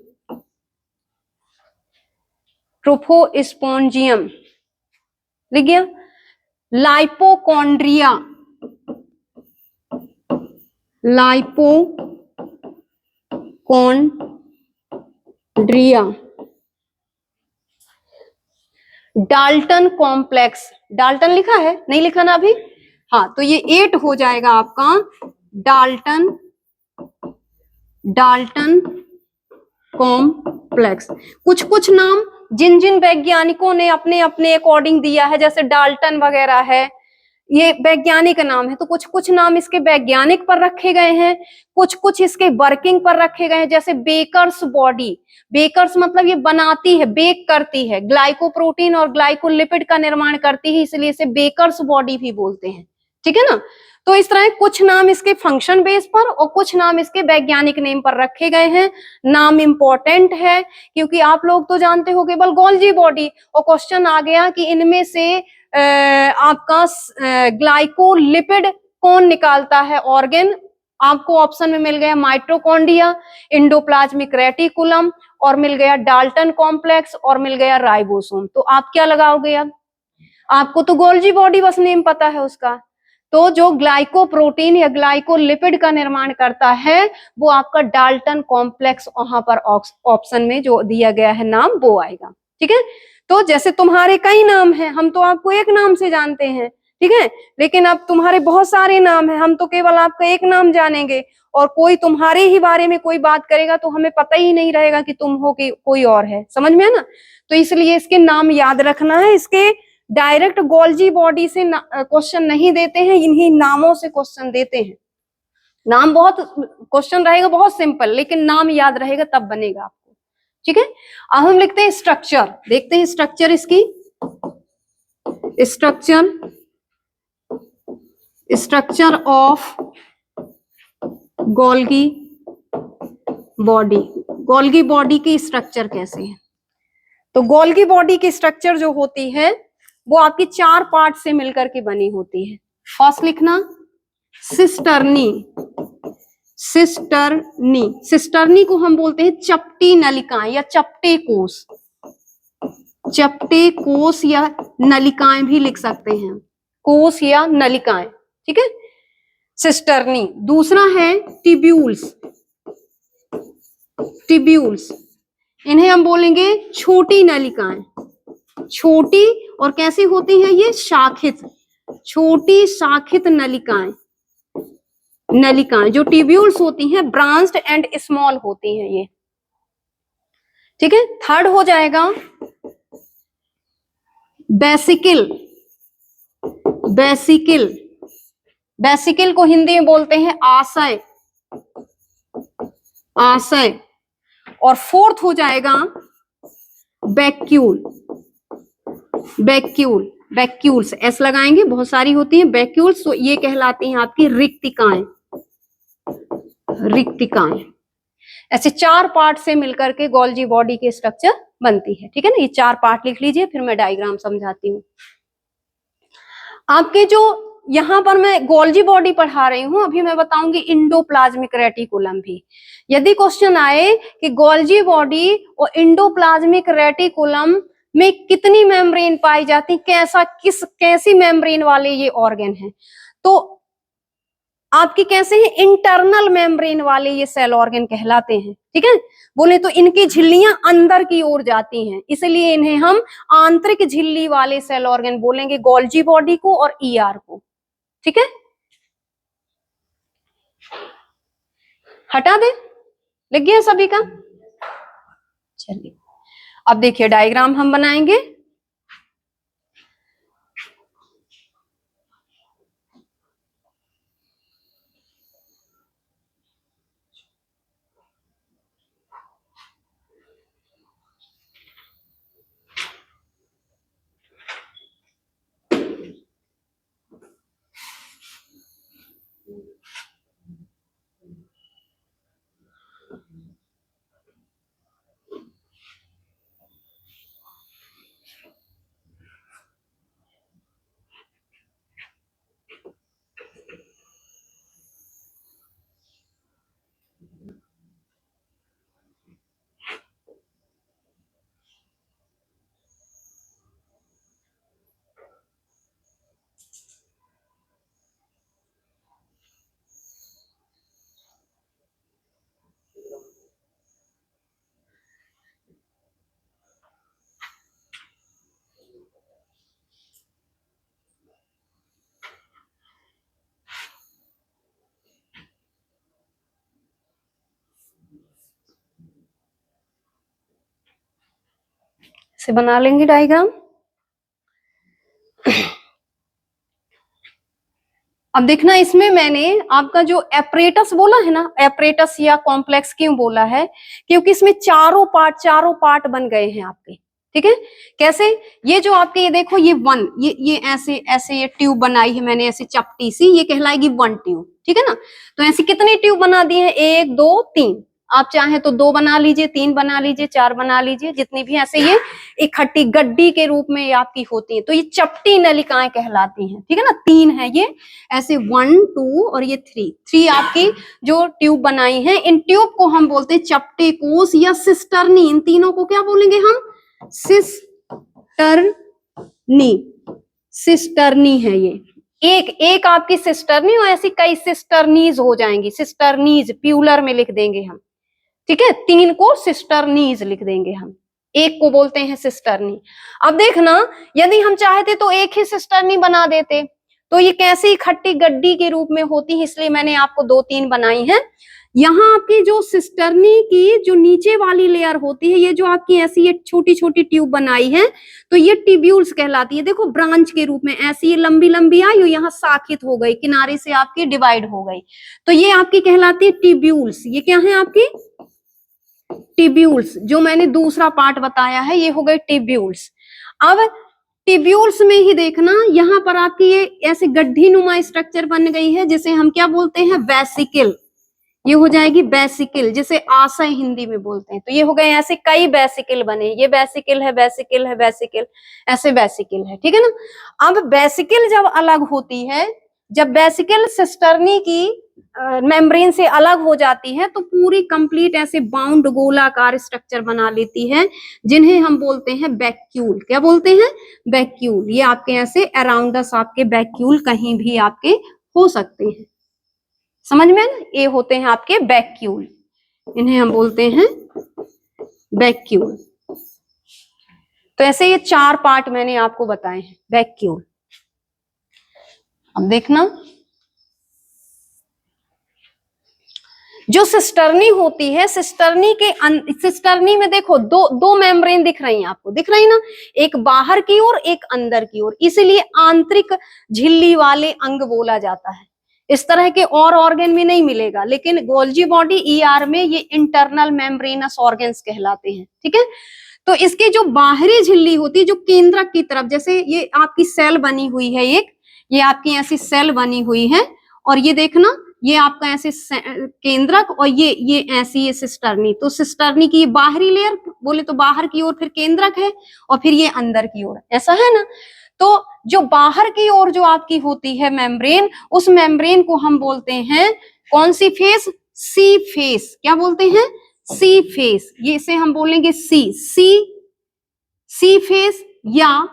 ट्रोफोस्पोंजियम लिख गया। लाइपोकॉन्ड्रिया, लाइपोकॉन्ड्रिया, डाल्टन कॉम्प्लेक्स, डाल्टन लिखा है, नहीं लिखा ना अभी, हाँ, तो ये 8 हो जाएगा आपका डाल्टन, डाल्टन कॉम्प्लेक्स। कुछ कुछ नाम जिन जिन वैज्ञानिकों ने अपने अपने अकॉर्डिंग दिया है, जैसे डाल्टन वगैरह है, ये वैज्ञानिक नाम है, तो कुछ कुछ नाम इसके वैज्ञानिक पर रखे गए हैं, कुछ कुछ इसके वर्किंग पर रखे गए हैं। जैसे बेकर्स बॉडी, बेकर्स मतलब ये बनाती है, बेक करती है, ग्लाइकोप्रोटीन और ग्लाइकोलिपिड का निर्माण करती है, इसलिए इसे बेकर्स बॉडी भी बोलते हैं, ठीक है ना। तो इस तरह कुछ नाम इसके फंक्शन बेस पर और कुछ नाम इसके वैज्ञानिक नेम पर रखे गए हैं। नाम इंपॉर्टेंट है क्योंकि आप लोग तो जानते हो केवल गोल्जी बॉडी, और क्वेश्चन आ गया कि इनमें से आपका ग्लाइकोलिपिड कौन निकालता है ऑर्गेन, आपको ऑप्शन में मिल गया माइटोकॉन्ड्रिया, एंडोप्लाज्मिक रेटिकुलम, और मिल गया डाल्टन कॉम्प्लेक्स, और मिल गया राइबोसोम। तो आप क्या लगाओगे, अब आपको तो गोल्जी बॉडी बस नेम पता है उसका, तो जो ग्लाइकोप्रोटीन या ग्लाइकोलिपिड का निर्माण करता है वो आपका डाल्टन कॉम्प्लेक्स, वहां पर ऑप्शन में जो दिया गया है नाम वो आएगा, ठीक है। तो जैसे तुम्हारे कई नाम हैं, हम तो आपको एक नाम से जानते हैं, ठीक है, लेकिन अब तुम्हारे बहुत सारे नाम हैं, हम तो केवल आपका एक नाम जानेंगे, और कोई तुम्हारे ही बारे में कोई बात करेगा तो हमें पता ही नहीं रहेगा कि तुम हो कि कोई और है, समझ में है ना। तो इसलिए इसके नाम याद रखना है, इसके डायरेक्ट गोल्जी बॉडी से क्वेश्चन नहीं देते हैं, इन्हीं नामों से क्वेश्चन देते हैं। नाम बहुत क्वेश्चन रहेगा बहुत सिंपल, लेकिन नाम याद रहेगा तब बनेगा आपको, ठीक है। अब हम लिखते हैं स्ट्रक्चर, देखते हैं स्ट्रक्चर इसकी, structure of Golgi body, Golgi body की स्ट्रक्चर कैसे है। तो गोल्गी बॉडी की स्ट्रक्चर जो होती है वो आपकी 4 पार्ट से मिलकर के बनी होती है। फर्स्ट लिखना सिस्टर्नी, सिस्टर्नी, सिस्टर्नी को हम बोलते हैं चपटी नलिकाएं या चपटे कोष, चपटे कोष या नलिकाएं भी लिख सकते हैं, कोष या नलिकाएं, ठीक है, सिस्टर्नी। दूसरा है टिब्यूल्स, टिब्यूल्स, इन्हें हम बोलेंगे छोटी नलिकाएं, छोटी और कैसी होती है ये, शाखित, छोटी शाखित नलिकाएं, नलिकाएं जो ट्यूब्यूल्स होती हैं ब्रांच्ड एंड स्मॉल होती हैं ये, ठीक है। थर्ड हो जाएगा बेसिकल, बेसिकल, बेसिकल को हिंदी में बोलते हैं आशय, आशय। और फोर्थ हो जाएगा वैक्यूल, वैक्यूल, वैक्यूल्स, एस लगाएंगे, बहुत सारी होती हैं वैक्यूल्स, तो ये कहलाती हैं आपकी रिक्तिकाएं, रिक्तिकाएं। ऐसे 4 पार्ट से मिलकर के गोल्जी बॉडी की स्ट्रक्चर बनती है, ठीक है ना। ये 4 पार्ट लिख लीजिए, फिर मैं डायग्राम समझाती हूँ। आपके जो यहाँ पर मैं गोल्जी बॉडी पढ़ा रही हूँ, अभी मैं बताऊंगी इंडोप्लाज्मिक रेटिकुलम भी। यदि क्वेश्चन आए कि गोल्जी बॉडी और इंडोप्लाज्मिक रेटिकुलम में कितनी मेम्ब्रेन पाई जाती, कैसी मेम्ब्रेन वाले ये ऑर्गन है, तो आपकी कैसे हैं, इंटरनल मेम्ब्रेन वाले ये सेल ऑर्गन कहलाते हैं, ठीक है। बोले तो इनकी झिल्लियां अंदर की ओर जाती हैं, इसलिए इन्हें हम आंतरिक झिल्ली वाले सेल ऑर्गन बोलेंगे, गोल्जी बॉडी को और ईआर को, ठीक है। हटा दे, लिख गया सभी का। चलिए अब देखिए डायग्राम हम बनाएंगे। से बना लेंगे डायग्राम। अब देखना, इसमें मैंने आपका जो एपरेटस बोला है ना, एपरेटस या कॉम्प्लेक्स क्यों बोला है, क्योंकि इसमें चारों पार्ट बन गए हैं आपके, ठीक है। कैसे, ये जो आपके ये देखो, ये वन, ये ऐसे ऐसे ये ट्यूब बनाई है मैंने ऐसे चपटी सी, ये कहलाएगी वन ट्यूब, ठीक है ना। तो ऐसे कितने ट्यूब बना दिए हैं, 1 2 3, आप चाहे तो 2 बना लीजिए, 3 बना लीजिए, 4 बना लीजिए, जितनी भी ऐसे ये इकट्ठी गड्डी के रूप में ये आपकी होती है, तो ये चपटी नलिकाएं कहलाती हैं, ठीक है ना। 3 है ये, ऐसे 1 2 और ये 3 आपकी जो ट्यूब बनाई है, इन ट्यूब को हम बोलते हैं चपटे कोष या सिस्टर्नी। इन तीनों को क्या बोलेंगे हम, सिस्टर्नी, सिस्टर्नी है ये। एक आपकी सिस्टर्नी और ऐसी कई सिस्टर्नीज हो जाएंगी, सिस्टर्नीज प्यूलर में लिख देंगे हम, ठीक है। 3 को सिस्टर्नीज लिख देंगे हम, एक को बोलते हैं सिस्टर्नी। अब देखना, यदि हम चाहते तो एक ही सिस्टर्नी बना देते, तो ये कैसी इकट्ठी गड्डी के रूप में होती है, इसलिए मैंने आपको 2 3 बनाई है। यहाँ आपकी जो सिस्टर्नी की जो नीचे वाली लेयर होती है, ये जो आपकी ऐसी ये छोटी छोटी ट्यूब बनाई है, तो ये ट्यूब्यूल्स कहलाती है। देखो ब्रांच के रूप में ऐसी ये लंबी लंबी आई और यहाँ शाखित हो गई, किनारे से आपकी डिवाइड हो गई, तो ये आपकी कहलाती है ट्यूब्यूल्स। ये क्या है आपकी ट्यूब्यूल्स, जो मैंने दूसरा पार्ट बताया है, ये हो गए ट्यूब्यूल्स। अब ट्यूब्यूल्स में ही देखना, यहाँ पर आपकी ये ऐसे गड्ढी नुमा स्ट्रक्चर बन गई है, जिसे हम क्या बोलते हैं, वेसिकल। ये हो जाएगी वेसिकल, जिसे आशय हिंदी में बोलते हैं। तो ये हो गए ऐसे कई वेसिकल बने, ये वेसिकल है, वेसिकल है, वेसिकल, ऐसे वेसिकल है, ठीक है ना। अब वेसिकल जब अलग होती है, जब वेसिकल सिस्टर्नी की मेम्ब्रेन से अलग हो जाती है, तो पूरी कंप्लीट ऐसे बाउंड गोलाकार स्ट्रक्चर बना लेती है, जिन्हें हम बोलते हैं वैक्यूल। क्या बोलते हैं, वैक्यूल। ये आपके ऐसे अराउंडस आपके वैक्यूल कहीं भी आपके हो सकते हैं, समझ में ना। ये होते हैं आपके वैक्यूल, इन्हें हम बोलते हैं वैक्यूल। तो ऐसे ये 4 पार्ट मैंने आपको बताए हैं वैक्यूल। अब देखना, जो सिस्टर्नी होती है, सिस्टर्नी में देखो दो मेम्ब्रेन दिख रही हैं आपको, दिख रही ना, एक बाहर की ओर एक अंदर की ओर, इसीलिए आंतरिक झिल्ली वाले अंग बोला जाता है। इस तरह के और ऑर्गन में नहीं मिलेगा, लेकिन गोल्जी बॉडी ईआर में ये इंटरनल मेम्ब्रेनस ऑर्गन्स कहलाते हैं, ठीक है। तो इसके जो बाहरी झिल्ली होती है, जो केंद्रक की तरफ, जैसे ये आपकी सेल बनी हुई है, एक ये आपकी ऐसी सेल बनी हुई है, और ये देखना ये आपका ऐसे केंद्रक, और ये ऐसी ये सिस्टर्नी। तो सिस्टर्नी की ये बाहरी लेयर बोले तो बाहर की ओर, फिर केंद्रक है, और फिर ये अंदर की ओर, ऐसा है ना। तो जो बाहर की ओर जो आपकी होती है मेम्ब्रेन, उस मेम्ब्रेन को हम बोलते हैं कौन सी फेस? सी फेस। क्या बोलते हैं? सी फेस। ये इसे हम बोलेंगे सी फेस या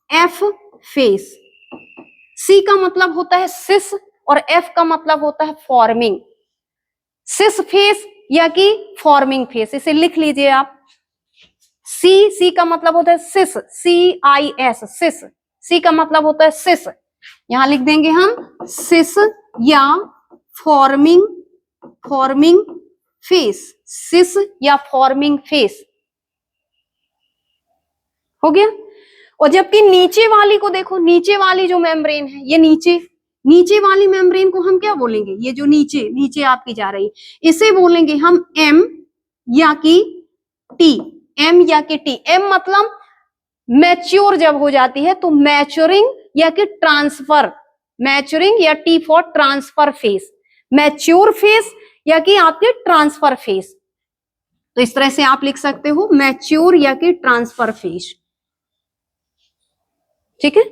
एफ फेस। सी का मतलब होता है सिस और एफ का मतलब होता है फॉर्मिंग। सिस फेस या कि फॉर्मिंग फेस, इसे लिख लीजिए आप। सी का मतलब होता है सिस, CIS, सिस। सी का मतलब होता है सिस, यहां लिख देंगे हम सिस या फॉर्मिंग फेस। सिस या फॉर्मिंग फेस हो गया। और जबकि नीचे वाली को देखो, नीचे वाली जो मेम्ब्रेन है, ये नीचे वाली मेम्ब्रेन को हम क्या बोलेंगे? ये जो नीचे आपकी जा रही, इसे बोलेंगे हम एम या कि टी। एम या कि टी। एम मतलब मैच्योर जब हो जाती है तो मैच्योरिंग या कि ट्रांसफर, मैच्योरिंग या T for transfer face, mature face या कि आपके ट्रांसफर फेस। तो इस तरह से आप लिख सकते हो मैच्योर या कि ट्रांसफर फेस, ठीक है।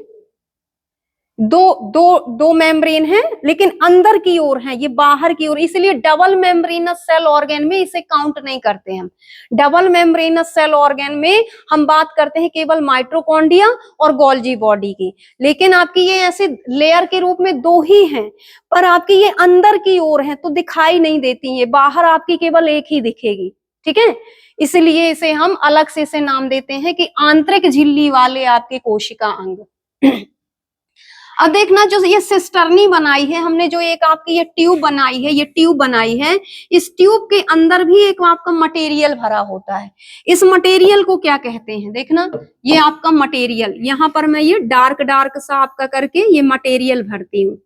दो मेम्ब्रेन है, लेकिन अंदर की ओर है, ये बाहर की ओर, इसलिए डबल मेम्ब्रेनस सेल ऑर्गन में इसे काउंट नहीं करते हम। डबल मेम्ब्रेनस सेल ऑर्गन में हम बात करते हैं केवल माइटोकॉन्ड्रिया और गोल्जी बॉडी की, लेकिन आपकी ये ऐसे लेयर के रूप में दो ही हैं, पर आपकी ये अंदर की ओर है तो दिखाई नहीं देती है, बाहर आपकी केवल एक ही दिखेगी, ठीक है। इसलिए इसे हम अलग से इसे नाम देते हैं कि आंतरिक झिल्ली वाले आपके कोशिका अंग। अब देखना, जो ये सिस्टर्नी बनाई है हमने, जो एक आपकी ये ट्यूब बनाई है, इस ट्यूब के अंदर भी एक आपका मटेरियल भरा होता है। इस मटेरियल को क्या कहते हैं? देखना, ये आपका मटेरियल, यहां पर मैं ये डार्क सा आपका करके ये मटेरियल भरती हूँ।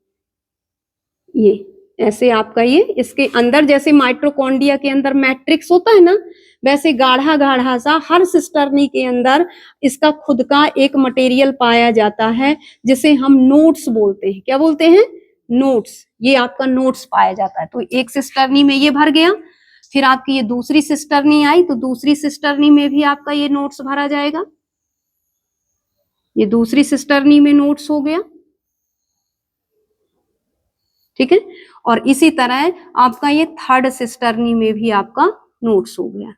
ये ऐसे आपका ये इसके अंदर, जैसे माइटोकॉन्ड्रिया के अंदर मैट्रिक्स होता है ना, वैसे गाढ़ा सा हर सिस्टर्नी के अंदर इसका खुद का एक मटेरियल पाया जाता है, जिसे हम नोड्स बोलते हैं। क्या बोलते हैं? नोड्स। ये आपका नोड्स पाया जाता है। तो एक सिस्टर्नी में ये भर गया, फिर आपकी ये दूसरी सिस्टर्नी आई, तो दूसरी सिस्टर्नी में भी आपका ये नोड्स भरा जाएगा। ये दूसरी सिस्टर्नी में नोड्स हो गया, ठीक है। और इसी तरह आपका ये थर्ड सिस्टर्नी में भी आपका नोड्स हो गया।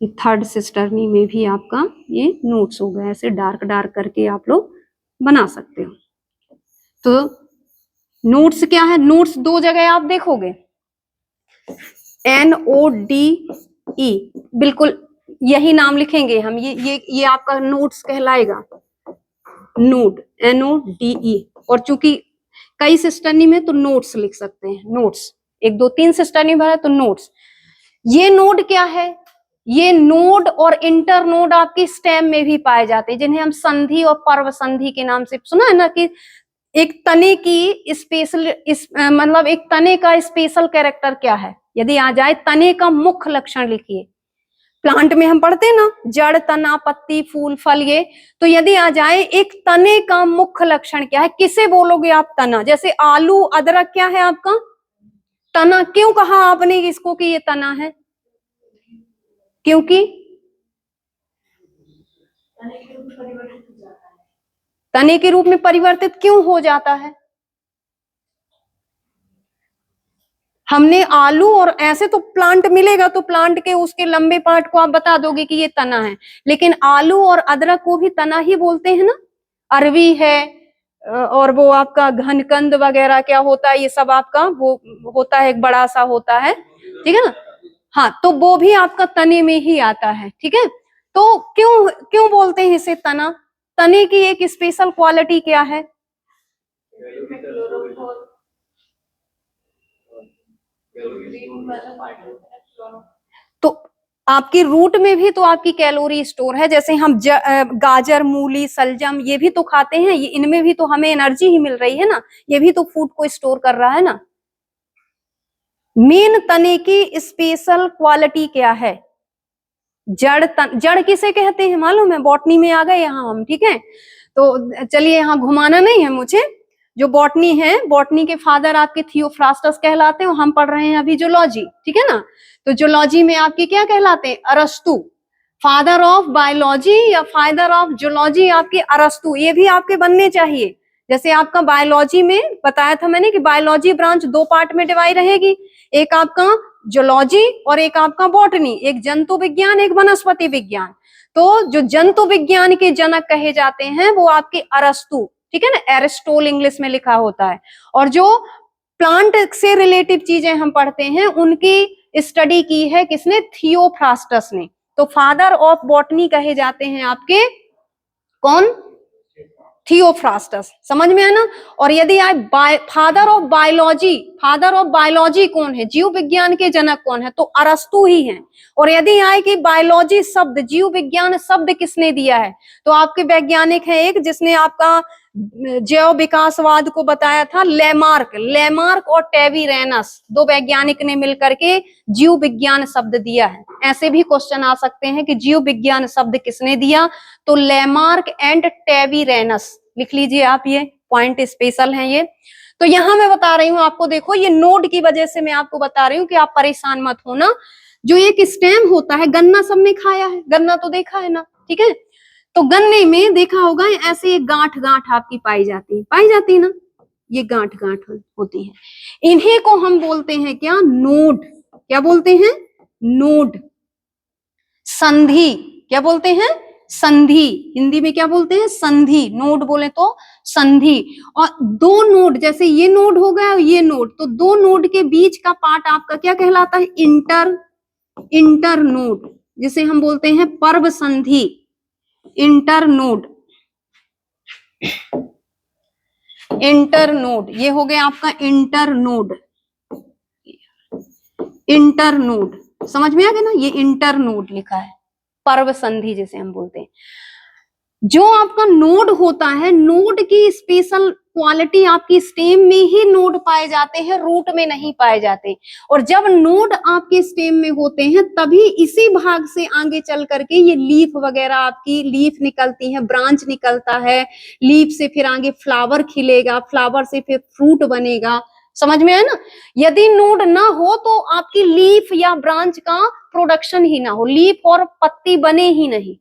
ये थर्ड सिस्टर्नी में भी आपका ये नोट्स हो गया। ऐसे डार्क करके आप लोग बना सकते हो। तो नोट्स क्या है? नोट्स दो जगह आप देखोगे, NODE, बिल्कुल यही नाम लिखेंगे हम। ये आपका नोट्स कहलाएगा, नोड, NODE। और चूंकि कई सिस्टर्नी में तो नोट्स लिख सकते हैं, नोट्स। 1 2 3 सिस्टर्नी भरा तो नोट्स। ये नोड क्या है? ये नोड और इंटर नोड आपके स्टेम में भी पाए जाते हैं, जिन्हें हम संधि और पर्व संधि के नाम से सुना है ना, कि एक तने की स्पेशल मतलब एक तने का स्पेशल कैरेक्टर क्या है? यदि आ जाए तने का मुख्य लक्षण लिखिए। प्लांट में हम पढ़ते हैं ना, जड़, तना, पत्ती, फूल, फल, ये। तो यदि आ जाए एक तने का मुख्य लक्षण क्या है, किसे बोलोगे आप? तना। जैसे आलू, अदरक क्या है आपका? तना। क्यों कहा आपने इसको कि ये तना है? क्योंकि तने के रूप में परिवर्तित क्यों हो जाता है? हमने आलू, और ऐसे तो प्लांट मिलेगा तो प्लांट के उसके लंबे पार्ट को आप बता दोगे कि ये तना है, लेकिन आलू और अदरक को भी तना ही बोलते हैं ना। अरवी है, और वो आपका घनकंद वगैरह क्या होता है, ये सब आपका वो होता है, एक बड़ा सा होता है, ठीक है ना। हाँ, तो वो भी आपका तने में ही आता है, ठीक है। तो क्यों क्यों बोलते हैं इसे तना? तने की एक स्पेशल क्वालिटी क्या है? तो आपकी रूट में भी तो आपकी कैलोरी स्टोर है। जैसे हम गाजर, मूली, सलजम ये भी तो खाते हैं, ये इनमें भी तो हमें एनर्जी ही मिल रही है ना, ये भी तो फूड को स्टोर कर रहा है ना। मेन तने की स्पेशल क्वालिटी क्या है? जड़ किसे कहते हैं मालूम है? बॉटनी में आ गए यहाँ हम, ठीक है। तो चलिए यहाँ घुमाना नहीं है मुझे। जो बॉटनी है, बॉटनी के फादर आपके थियोफ्रास्टस कहलाते हैं, हम पढ़ रहे हैं अभी जूलॉजी, ठीक है ना। तो जूलॉजी में आपके क्या कहलाते हैं? अरस्तु। फादर ऑफ बायोलॉजी या फादर ऑफ जूलॉजी आपके अरस्तु, ये भी आपके बनने चाहिए। जैसे आपका बायोलॉजी में बताया था मैंने कि बायोलॉजी ब्रांच दो पार्ट में डिवाइड रहेगी, एक आपका जूलॉजी और एक आपका बॉटनी, एक जंतु विज्ञान, एक वनस्पति विज्ञान। तो जो जंतु विज्ञान के जनक कहे जाते हैं वो आपके अरस्तु, ठीक है ना, एरिस्टोल इंग्लिश में लिखा होता है। और जो प्लांट से रिलेटिव चीजें हम पढ़ते हैं उनकी स्टडी की है किसने? थियोफ्रास्टस ने। तो फादर ऑफ बॉटनी कहे जाते हैं आपके कौन? थियोफ्रास्टस। समझ में है ना। और यदि आप फादर ऑफ बायोलॉजी कौन है? जीव विज्ञान के जनक कौन है? तो अरस्तु ही है। और यदि आए कि बायोलॉजी शब्द, जीव विज्ञान शब्द किसने दिया है? तो आपके वैज्ञानिक है एक जिसने आपका जैव विकासवाद को बताया था, लेमार्क और टेवीरेनस, दो वैज्ञानिक ने मिलकर के जीव विज्ञान शब्द दिया है। ऐसे भी क्वेश्चन आ सकते हैं कि जीव विज्ञान शब्द किसने दिया? तो लेमार्क एंड टेवीरेनस, लिख लीजिए आप, ये पॉइंट स्पेशल है ये। तो यहां मैं बता रही हूं आपको, देखो ये नोड की वजह से मैं आपको बता रही हूँ कि आप परेशान मत होना। जो एक स्टेम होता है, गन्ना सबने खाया है, गन्ना तो देखा है ना, ठीक है। तो गन्ने में देखा होगा ऐसे एक गांठ आपकी पाई जाती है ना, ये गांठ होती है। इन्हीं को हम बोलते हैं क्या? नोड। क्या बोलते हैं? नोड। संधि। क्या बोलते हैं? संधि। हिंदी में क्या बोलते हैं? संधि। नोड बोले तो संधि। और दो नोड, जैसे ये नोड हो गया और ये नोड, तो दो नोड के बीच का पार्ट आपका क्या कहलाता है? इंटर नोड, जिसे हम बोलते हैं पर्व संधि। इंटरनोड, ये हो गया आपका इंटरनोड। समझ में आ गया ना, ये इंटरनोड लिखा है, पर्व संधि जिसे हम बोलते हैं। जो आपका नोड होता है, नोड की स्पेशल क्वालिटी आपकी स्टेम में ही नोड पाए जाते हैं, रूट में नहीं पाए जाते। और जब नोड आपके स्टेम में होते हैं तभी इसी भाग से आगे चल करके ये लीफ वगैरह, आपकी लीफ निकलती है, ब्रांच निकलता है, लीफ से फिर आगे फ्लावर खिलेगा, फ्लावर से फिर फ्रूट बनेगा। समझ में आया ना। यदि नोड ना हो तो आपकी लीफ या ब्रांच का प्रोडक्शन ही ना हो, लीफ और पत्ती बने ही नहीं।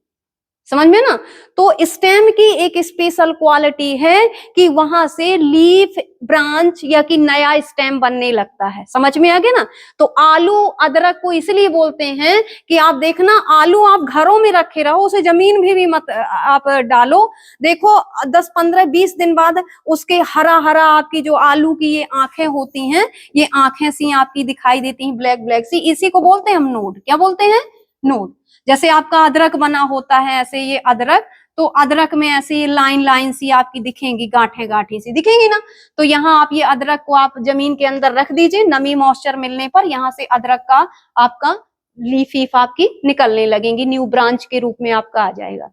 समझ में ना। तो स्टेम की एक स्पेशल क्वालिटी है कि वहां से लीफ, ब्रांच या कि नया स्टेम बनने लगता है। समझ में आ गया ना। तो आलू अदरक को इसलिए बोलते हैं कि आप देखना, आलू आप घरों में रखे रहो, उसे जमीन भी मत आप डालो, देखो 10, 15, 20 दिन बाद उसके हरा हरा आपकी जो आलू की ये आंखें होती हैं, ये आंखें सी आपकी दिखाई देती हैं, ब्लैक सी। इसी को बोलते हैं हम नोड। क्या बोलते हैं? नोड। जैसे आपका अदरक बना होता है ऐसे, ये अदरक, तो अदरक में ऐसे लाइन सी आपकी दिखेंगी, गांठे सी दिखेंगी ना। तो यहाँ आप ये अदरक को आप जमीन के अंदर रख दीजिए, नमी मॉइस्चर मिलने पर यहाँ से अदरक का आपका लीफ आपकी निकलने लगेंगी, न्यू ब्रांच के रूप में आपका आ जाएगा।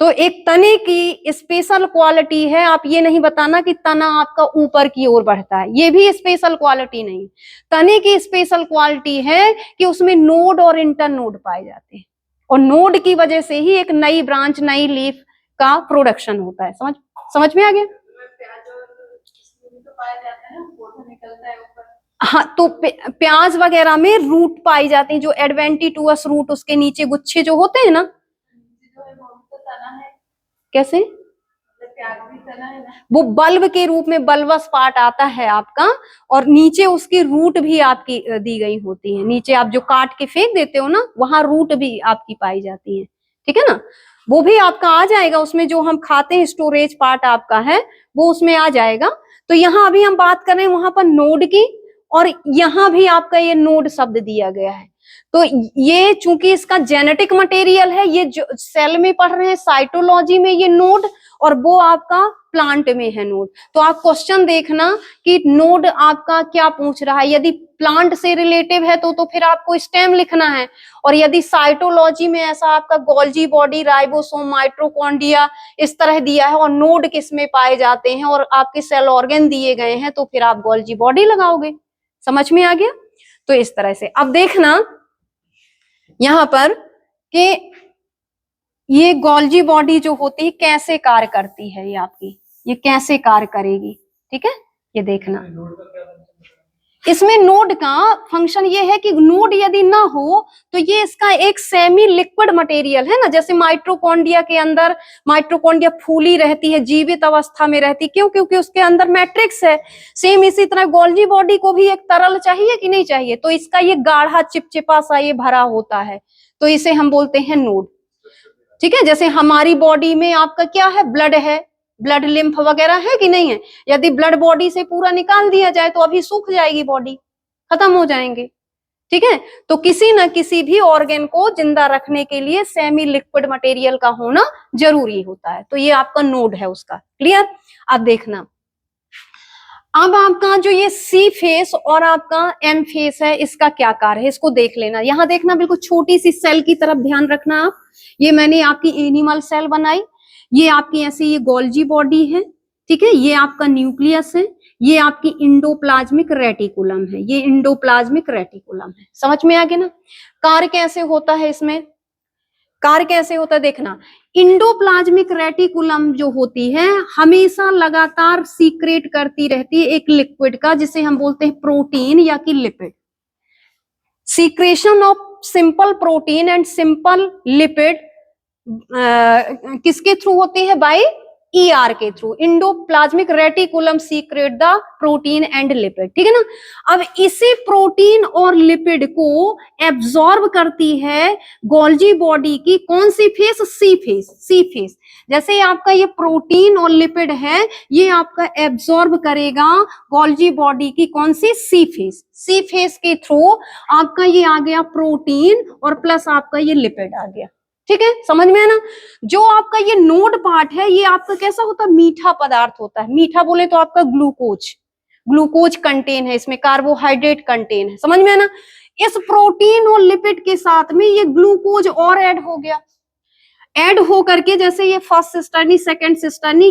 तो एक तने की स्पेशल क्वालिटी है, आप ये नहीं बताना कि तना आपका ऊपर की ओर बढ़ता है, ये भी स्पेशल क्वालिटी नहीं। तने की स्पेशल क्वालिटी है कि उसमें नोड और इंटर नोड पाए जाते हैं, और नोड की वजह से ही एक नई ब्रांच, नई लीफ का प्रोडक्शन होता है। समझ में आ गया। हाँ, तो प्याज वगैरह में रूट पाई जाती है, जो एडवेंटिटुअस रूट, उसके नीचे गुच्छे जो होते हैं ना। कैसे? वो बल्ब के रूप में बल्बस पार्ट आता है आपका, और नीचे उसकी रूट भी आपकी दी गई होती है। नीचे आप जो काट के फेंक देते हो ना, वहां रूट भी आपकी पाई जाती है, ठीक है ना। वो भी आपका आ जाएगा उसमें, जो हम खाते हैं स्टोरेज पार्ट आपका है वो उसमें आ जाएगा। तो यहाँ अभी हम बात कर रहे हैं वहां पर नोड की, और यहाँ भी आपका ये नोड शब्द दिया गया है। तो ये चूंकि इसका जेनेटिक मटेरियल है, ये जो सेल में पढ़ रहे हैं साइटोलॉजी में ये नोड, और वो आपका प्लांट में है नोड। तो आप क्वेश्चन देखना कि नोड आपका क्या पूछ रहा है। यदि प्लांट से रिलेटिव है तो फिर आपको स्टेम लिखना है, और यदि साइटोलॉजी में ऐसा आपका गोल्जी बॉडी, राइबोसोम, माइटोकॉन्ड्रिया इस तरह दिया है और नोड किस में पाए जाते हैं और आपके सेल ऑर्गन दिए गए हैं, तो फिर आप गोल्जी बॉडी लगाओगे। समझ में आ गया? तो इस तरह से अब देखना यहां पर कि ये गोल्जी बॉडी जो होती है कैसे कार्य करती है, ये आपकी ये कैसे कार्य करेगी। ठीक है, ये देखना इसमें नोड का फंक्शन ये है कि नोड यदि ना हो तो ये इसका एक सेमी लिक्विड मटेरियल है ना, जैसे माइटोकॉन्ड्रिया के अंदर माइटोकॉन्ड्रिया फूली रहती है, जीवित अवस्था में रहती है, क्यों? क्योंकि उसके अंदर मैट्रिक्स है। सेम इसी तरह गोल्जी बॉडी को भी एक तरल चाहिए कि नहीं चाहिए, तो इसका ये गाढ़ा चिपचिपा सा ये भरा होता है, तो इसे हम बोलते हैं नोड। ठीक है, जैसे हमारी बॉडी में आपका क्या है, ब्लड है, ब्लड लिम्फ वगैरह है कि नहीं है। यदि ब्लड बॉडी से पूरा निकाल दिया जाए तो अभी सूख जाएगी बॉडी, खत्म हो जाएंगे। ठीक है, तो किसी न किसी भी ऑर्गन को जिंदा रखने के लिए सेमी लिक्विड मटेरियल का होना जरूरी होता है, तो ये आपका नोड है उसका। क्लियर? अब देखना, अब आपका जो ये सी फेस और आपका एम फेस है, इसका क्या कार्य है इसको देख लेना। यहां देखना, बिल्कुल छोटी सी सेल की तरफ ध्यान रखना आप। ये मैंने आपकी एनिमल सेल बनाई, ये आपकी ऐसी ये गोल्जी बॉडी है। ठीक है, ये आपका न्यूक्लियस है, ये आपकी इंडोप्लाज्मिक रेटिकुलम है, ये इंडोप्लाज्मिक रेटिकुलम है। समझ में आ गया ना? कार्य कैसे होता है इसमें, कार्य कैसे होता है देखना। इंडोप्लाज्मिक रेटिकुलम जो होती है हमेशा लगातार सीक्रेट करती रहती है एक लिक्विड का, जिसे हम बोलते हैं प्रोटीन या कि lipid. Secretion of simple protein and simple lipid किसके थ्रू होती है? बाय ER के through. Endoplasmic reticulum secret the protein and lipid. ठीक है ना? अब इसी प्रोटीन और लिपिड को एब्जॉर्ब करती है गोल्जी बॉडी की कौन सी फेस? सी फेस। सी फेस, जैसे आपका ये प्रोटीन और लिपिड है, ये आपका एब्जॉर्ब करेगा गोल्जी बॉडी की कौन सी? सी फेस। सी फेस के थ्रू आपका ये आ गया प्रोटीन और प्लस आपका ये लिपिड आ गया। ठीक है, समझ में है ना? जो आपका ये नोड पार्ट है, ये आपका कैसा होता है? मीठा पदार्थ होता है। मीठा बोले तो आपका ग्लूकोज, ग्लूकोज कंटेन है इसमें, कार्बोहाइड्रेट कंटेन है। समझ में है ना? इस प्रोटीन और लिपिड के साथ में ये ग्लूकोज और ऐड हो गया। ऐड हो करके जैसे ये फर्स्ट सिस्टर्नी, सेकंड सिस्टर्नी,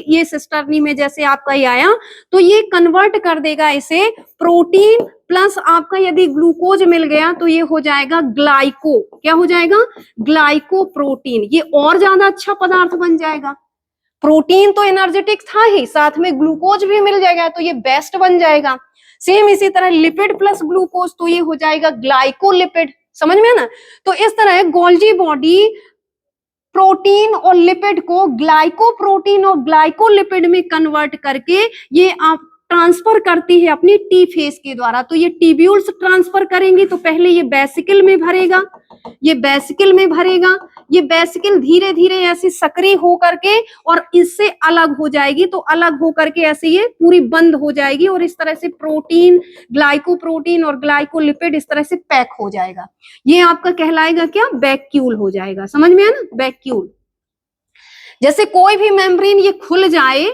ये सिस्टर्नी में जैसे आपका ये आया, तो ये कन्वर्ट कर देगा इसे प्रोटीन प्लस आपका यदि ग्लूकोज मिल गया तो ये हो जाएगा ग्लाइको। क्या हो जाएगा? Glyco protein. ये और ज्यादा अच्छा पदार्थ बन जाएगा। प्रोटीन तो एनर्जेटिक था ही, साथ में ग्लूकोज भी मिल जाएगा तो ये बेस्ट बन जाएगा। सेम इसी तरह लिपिड प्लस ग्लूकोज, तो ये हो जाएगा ग्लाइकोलिपिड। समझ में है ना? तो इस तरह गोल्जी बॉडी प्रोटीन और लिपिड को ग्लाइकोप्रोटीन और ग्लाइकोलिपिड में कन्वर्ट करके ये आप ट्रांसफर करती है अपनी टी फेस के द्वारा। तो ये टिब्यूल्स ट्रांसफर करेंगे, तो पहले ये बेसिकल में भरेगा, ये बेसिकल में भरेगा, ये बेसिकल धीरे धीरे ऐसे सक्रिय हो करके और इससे अलग हो जाएगी, तो अलग हो करके ऐसे ये पूरी बंद हो जाएगी और इस तरह से प्रोटीन, ग्लाइकोप्रोटीन और ग्लाइकोलिपिड इस तरह से पैक हो जाएगा। ये आपका कहलाएगा क्या? वैक्यूल हो जाएगा। समझ में है ना? वैक्यूल। जैसे कोई भी मेम्ब्रेन ये खुल जाए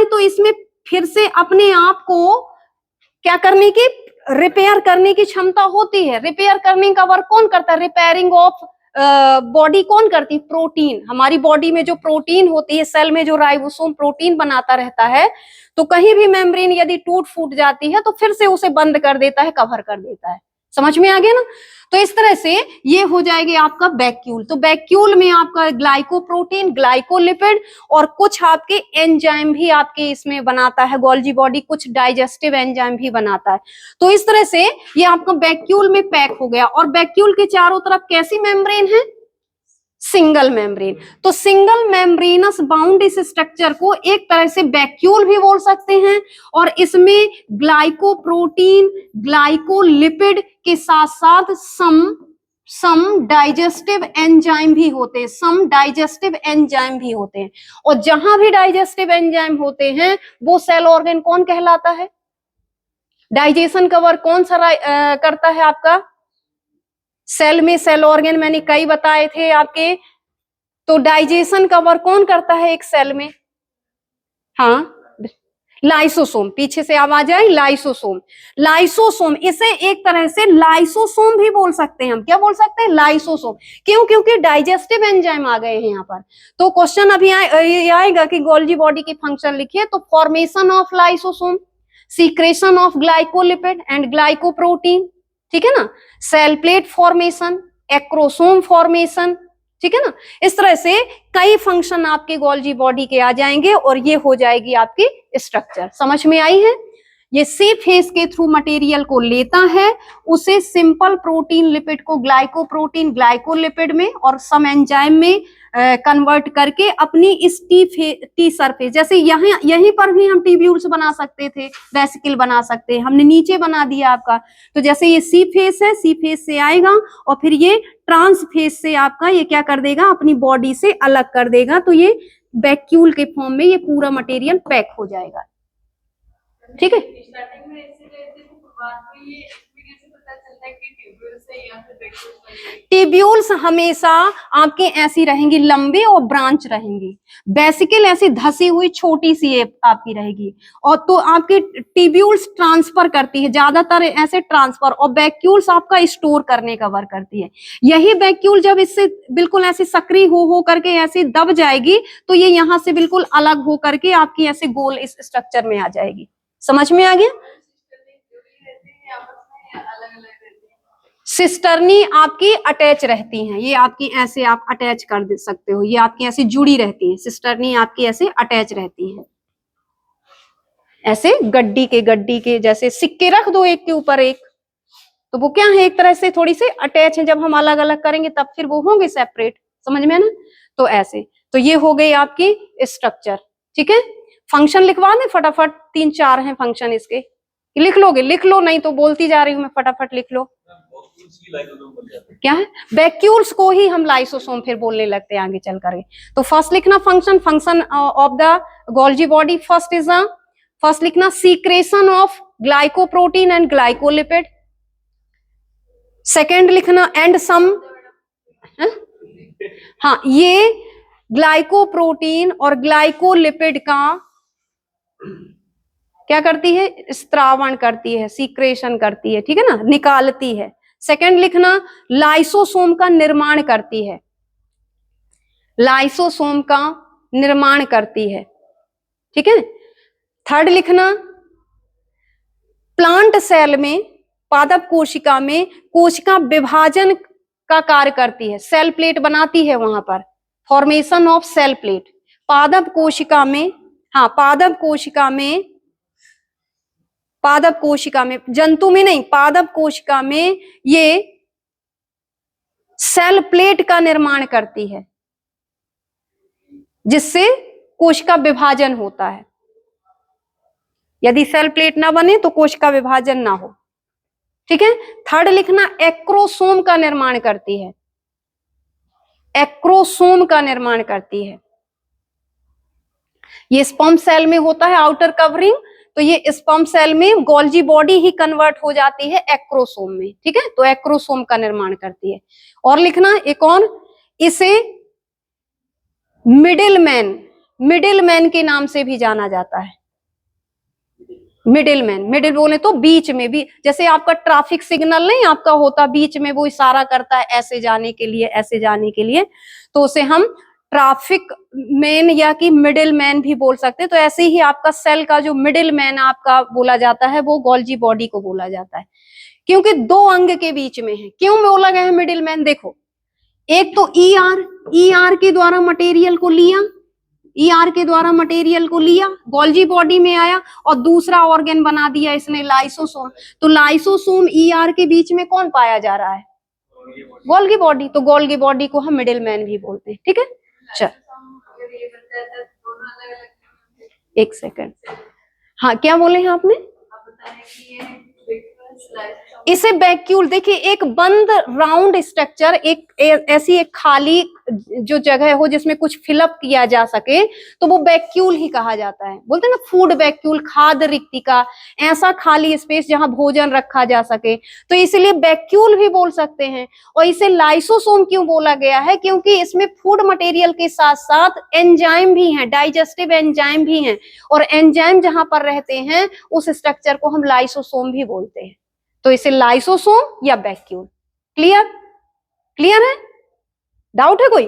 तो इसमें फिर से अपने आप को क्या करने की, रिपेयर करने की क्षमता होती है। रिपेयर करने का वर्क कौन करता है? रिपेयरिंग ऑफ बॉडी कौन करती है? प्रोटीन। हमारी बॉडी में जो प्रोटीन होती है, सेल में जो राइबोसोम प्रोटीन बनाता रहता है, तो कहीं भी मेम्ब्रेन यदि टूट फूट जाती है तो फिर से उसे बंद कर देता है, कवर कर देता है। समझ में आ गया ना? तो इस तरह से ये हो जाएगी आपका वैक्यूल। तो वैक्यूल में आपका ग्लाइकोप्रोटीन, ग्लाइकोलिपिड और कुछ आपके एंजाइम भी आपके इसमें बनाता है गोल्जी बॉडी, कुछ डाइजेस्टिव एंजाइम भी बनाता है। तो इस तरह से ये आपका वैक्यूल में पैक हो गया। और वैक्यूल के चारों तरफ कैसी मेम्ब्रेन है? Single membrane. तो सिंगल मेम्ब्रेनस बाउंड इस स्ट्रक्चर को एक तरह से वैक्यूल भी बोल सकते हैं। और इसमें ग्लाइकोप्रोटीन, ग्लाइकोलिपिड के साथ साथ सम डाइजेस्टिव एंजाइम भी होते हैं, सम डाइजेस्टिव एंजाइम भी होते हैं। और जहां भी डाइजेस्टिव एंजाइम होते हैं वो सेल ऑर्गन कौन कहलाता है? डाइजेशन का वर्क कौन सा करता है आपका? सेल में सेल ऑर्गन मैंने कई बताए थे आपके। तो डाइजेशन का वर्क कौन करता है एक सेल में? हाँ, लाइसोसोम। पीछे से आवाज आई, लाइसोसोम। लाइसोसोम, इसे एक तरह से लाइसोसोम भी बोल सकते हैं हम। क्या बोल सकते हैं? लाइसोसोम। क्यों? क्योंकि डाइजेस्टिव एंजाइम आ गए हैं यहाँ पर। तो क्वेश्चन अभी आएगा कि गोल्जी बॉडी की फंक्शन लिखिए, तो formation of lysosome, secretion of glycolipid and glycoprotein, ठीक है ना, cell plate formation, acrosome formation, ठीक है ना। इस तरह से कई फंक्शन आपके गोल्जी बॉडी के आ जाएंगे और ये हो जाएगी आपकी स्ट्रक्चर। समझ में आई है? ये सी फेस के थ्रू मटेरियल को लेता है, उसे सिंपल प्रोटीन लिपिड को ग्लाइकोप्रोटीन ग्लाइकोलिपिड में और सम एंजाइम में कन्वर्ट करके अपनी इस टी सरफेस, जैसे यहाँ यहीं पर भी हम ट्यूब्यूल्स बना सकते थे, वेसिकल बना सकते हैं, हमने नीचे बना दिया आपका। तो जैसे ये सी फेस है, सी फेस से आएगा और फिर ये ट्रांस फेस से आपका ये क्या कर देगा, अपनी बॉडी से अलग कर देगा। तो ये वैक्यूल के फॉर्म में ये पूरा मटेरियल पैक हो जाएगा, ठीक है। ट्यूब्यूल्स हमेशा आपके ऐसी रहेंगी, लंबे और ब्रांच रहेंगी। बेसिकल ऐसी धसी हुई छोटी सी आपकी रहेगी, और तो आपके ट्यूब्यूल्स ट्रांसफर करती है, ज्यादातर ऐसे ट्रांसफर, और वैक्यूल्स आपका स्टोर करने का वर्क करती है। यही वैक्यूल जब इससे बिल्कुल ऐसी सक्रिय हो करके ऐसी दब जाएगी, तो ये यहाँ से बिल्कुल अलग हो करके आपकी ऐसे गोल इस स्ट्रक्चर में आ जाएगी। समझ में आ गया? सिस्टर्नी आपकी अटैच रहती हैं, ये आपकी ऐसे आप अटैच कर दे सकते हो, ये आपकी ऐसे जुड़ी रहती हैं। सिस्टर्नी आपकी ऐसे अटैच रहती हैं, ऐसे गड्डी के जैसे सिक्के रख दो एक के ऊपर एक, तो वो क्या है, एक तरह से थोड़ी सी अटैच है। जब हम अलग अलग करेंगे तब फिर वो होंगे सेपरेट। समझ में ना? तो ऐसे, तो ये हो गई आपकी स्ट्रक्चर, ठीक है। फंक्शन लिखवा दें फटाफट, 3-4 हैं फंक्शन इसके, लिख लोगे? लिख लो, नहीं तो बोलती जा रही हूं मैं, फटाफट लिख लो। क्या है? वैक्यूल्स को ही हम लाइसोसोम फिर बोलने लगते हैं आगे चल करके। तो फर्स्ट लिखना function of the Golgi body. First लिखना secretion of glycoprotein and glycolipid. Second लिखना एंड सम, हाँ, ये ग्लाइकोप्रोटीन और ग्लाइकोलिपिड का क्या करती है? स्त्रावण करती है, सीक्रेशन करती है, ठीक है ना, निकालती है। सेकंड लिखना लाइसोसोम का निर्माण करती है, लाइसोसोम का निर्माण करती है, ठीक है। थर्ड लिखना प्लांट सेल में, पादप कोशिका में कोशिका विभाजन का कार्य करती है, सेल प्लेट बनाती है वहां पर, फॉर्मेशन ऑफ सेल प्लेट। पादप कोशिका में, हाँ, पादप कोशिका में, जंतु में नहीं, पादप कोशिका में ये सेल प्लेट का निर्माण करती है, जिससे कोशिका विभाजन होता है। यदि सेल प्लेट ना बने तो कोशिका विभाजन ना हो, ठीक है। थर्ड लिखना एक्रोसोम का निर्माण करती है, एक्रोसोम का निर्माण करती है। ये स्पर्म सेल में होता है आउटर कवरिंग, तो ये स्पर्म सेल में गोल्जी बॉडी ही कन्वर्ट हो जाती है एक्रोसोम में, ठीक है। तो एक्रोसोम का निर्माण करती है। और लिखना एक और, इसे मिडिलमैन के नाम से भी जाना जाता है। मिडिल बोले तो बीच में भी, जैसे आपका ट्रैफिक सिग्नल नहीं आपका होता, बीच में वो इशारा करता है ऐसे जाने के लिए, ऐसे जाने के लिए, तो उसे हम ट्रैफिक मैन या कि मिडिल मैन भी बोल सकते हैं। तो ऐसे ही आपका सेल का जो मिडिल मैन आपका बोला जाता है, वो गोल्जी बॉडी को बोला जाता है, क्योंकि दो अंग के बीच में है। क्यों बोला गया है मिडिल मैन? देखो, एक तो ईआर के द्वारा मटेरियल को लिया, गोल्जी बॉडी में आया, और दूसरा ऑर्गन बना दिया इसने लाइसोसोम। तो लाइसोसोम ईआर के बीच में कौन पाया जा रहा है? Golgi body. तो गोल्गी बॉडी को हम मिडिल मैन भी बोलते हैं, ठीक है। चल, एक सेकंड, हाँ, क्या बोले हैं आपने? इसे वैक्यूल, देखिए एक बंद राउंड स्ट्रक्चर, एक ऐसी एक खाली जो जगह हो जिसमें कुछ फिलअप किया जा सके तो वो वैक्यूल ही कहा जाता है। बोलते हैं ना फूड वैक्यूल, खाद्य रिक्तिका, ऐसा खाली स्पेस जहां भोजन रखा जा सके, तो इसलिए वैक्यूल भी बोल सकते हैं। और इसे लाइसोसोम क्यों बोला गया है? क्योंकि इसमें फूड मटेरियल के साथ साथ एंजाइम भी हैं, डाइजेस्टिव एंजाइम भी हैं, और एंजाइम जहां पर रहते हैं उस स्ट्रक्चर को हम लाइसोसोम भी बोलते हैं। तो इसे लाइसोसोम या वैक्यूल। क्लियर? क्लियर है? डाउट है कोई?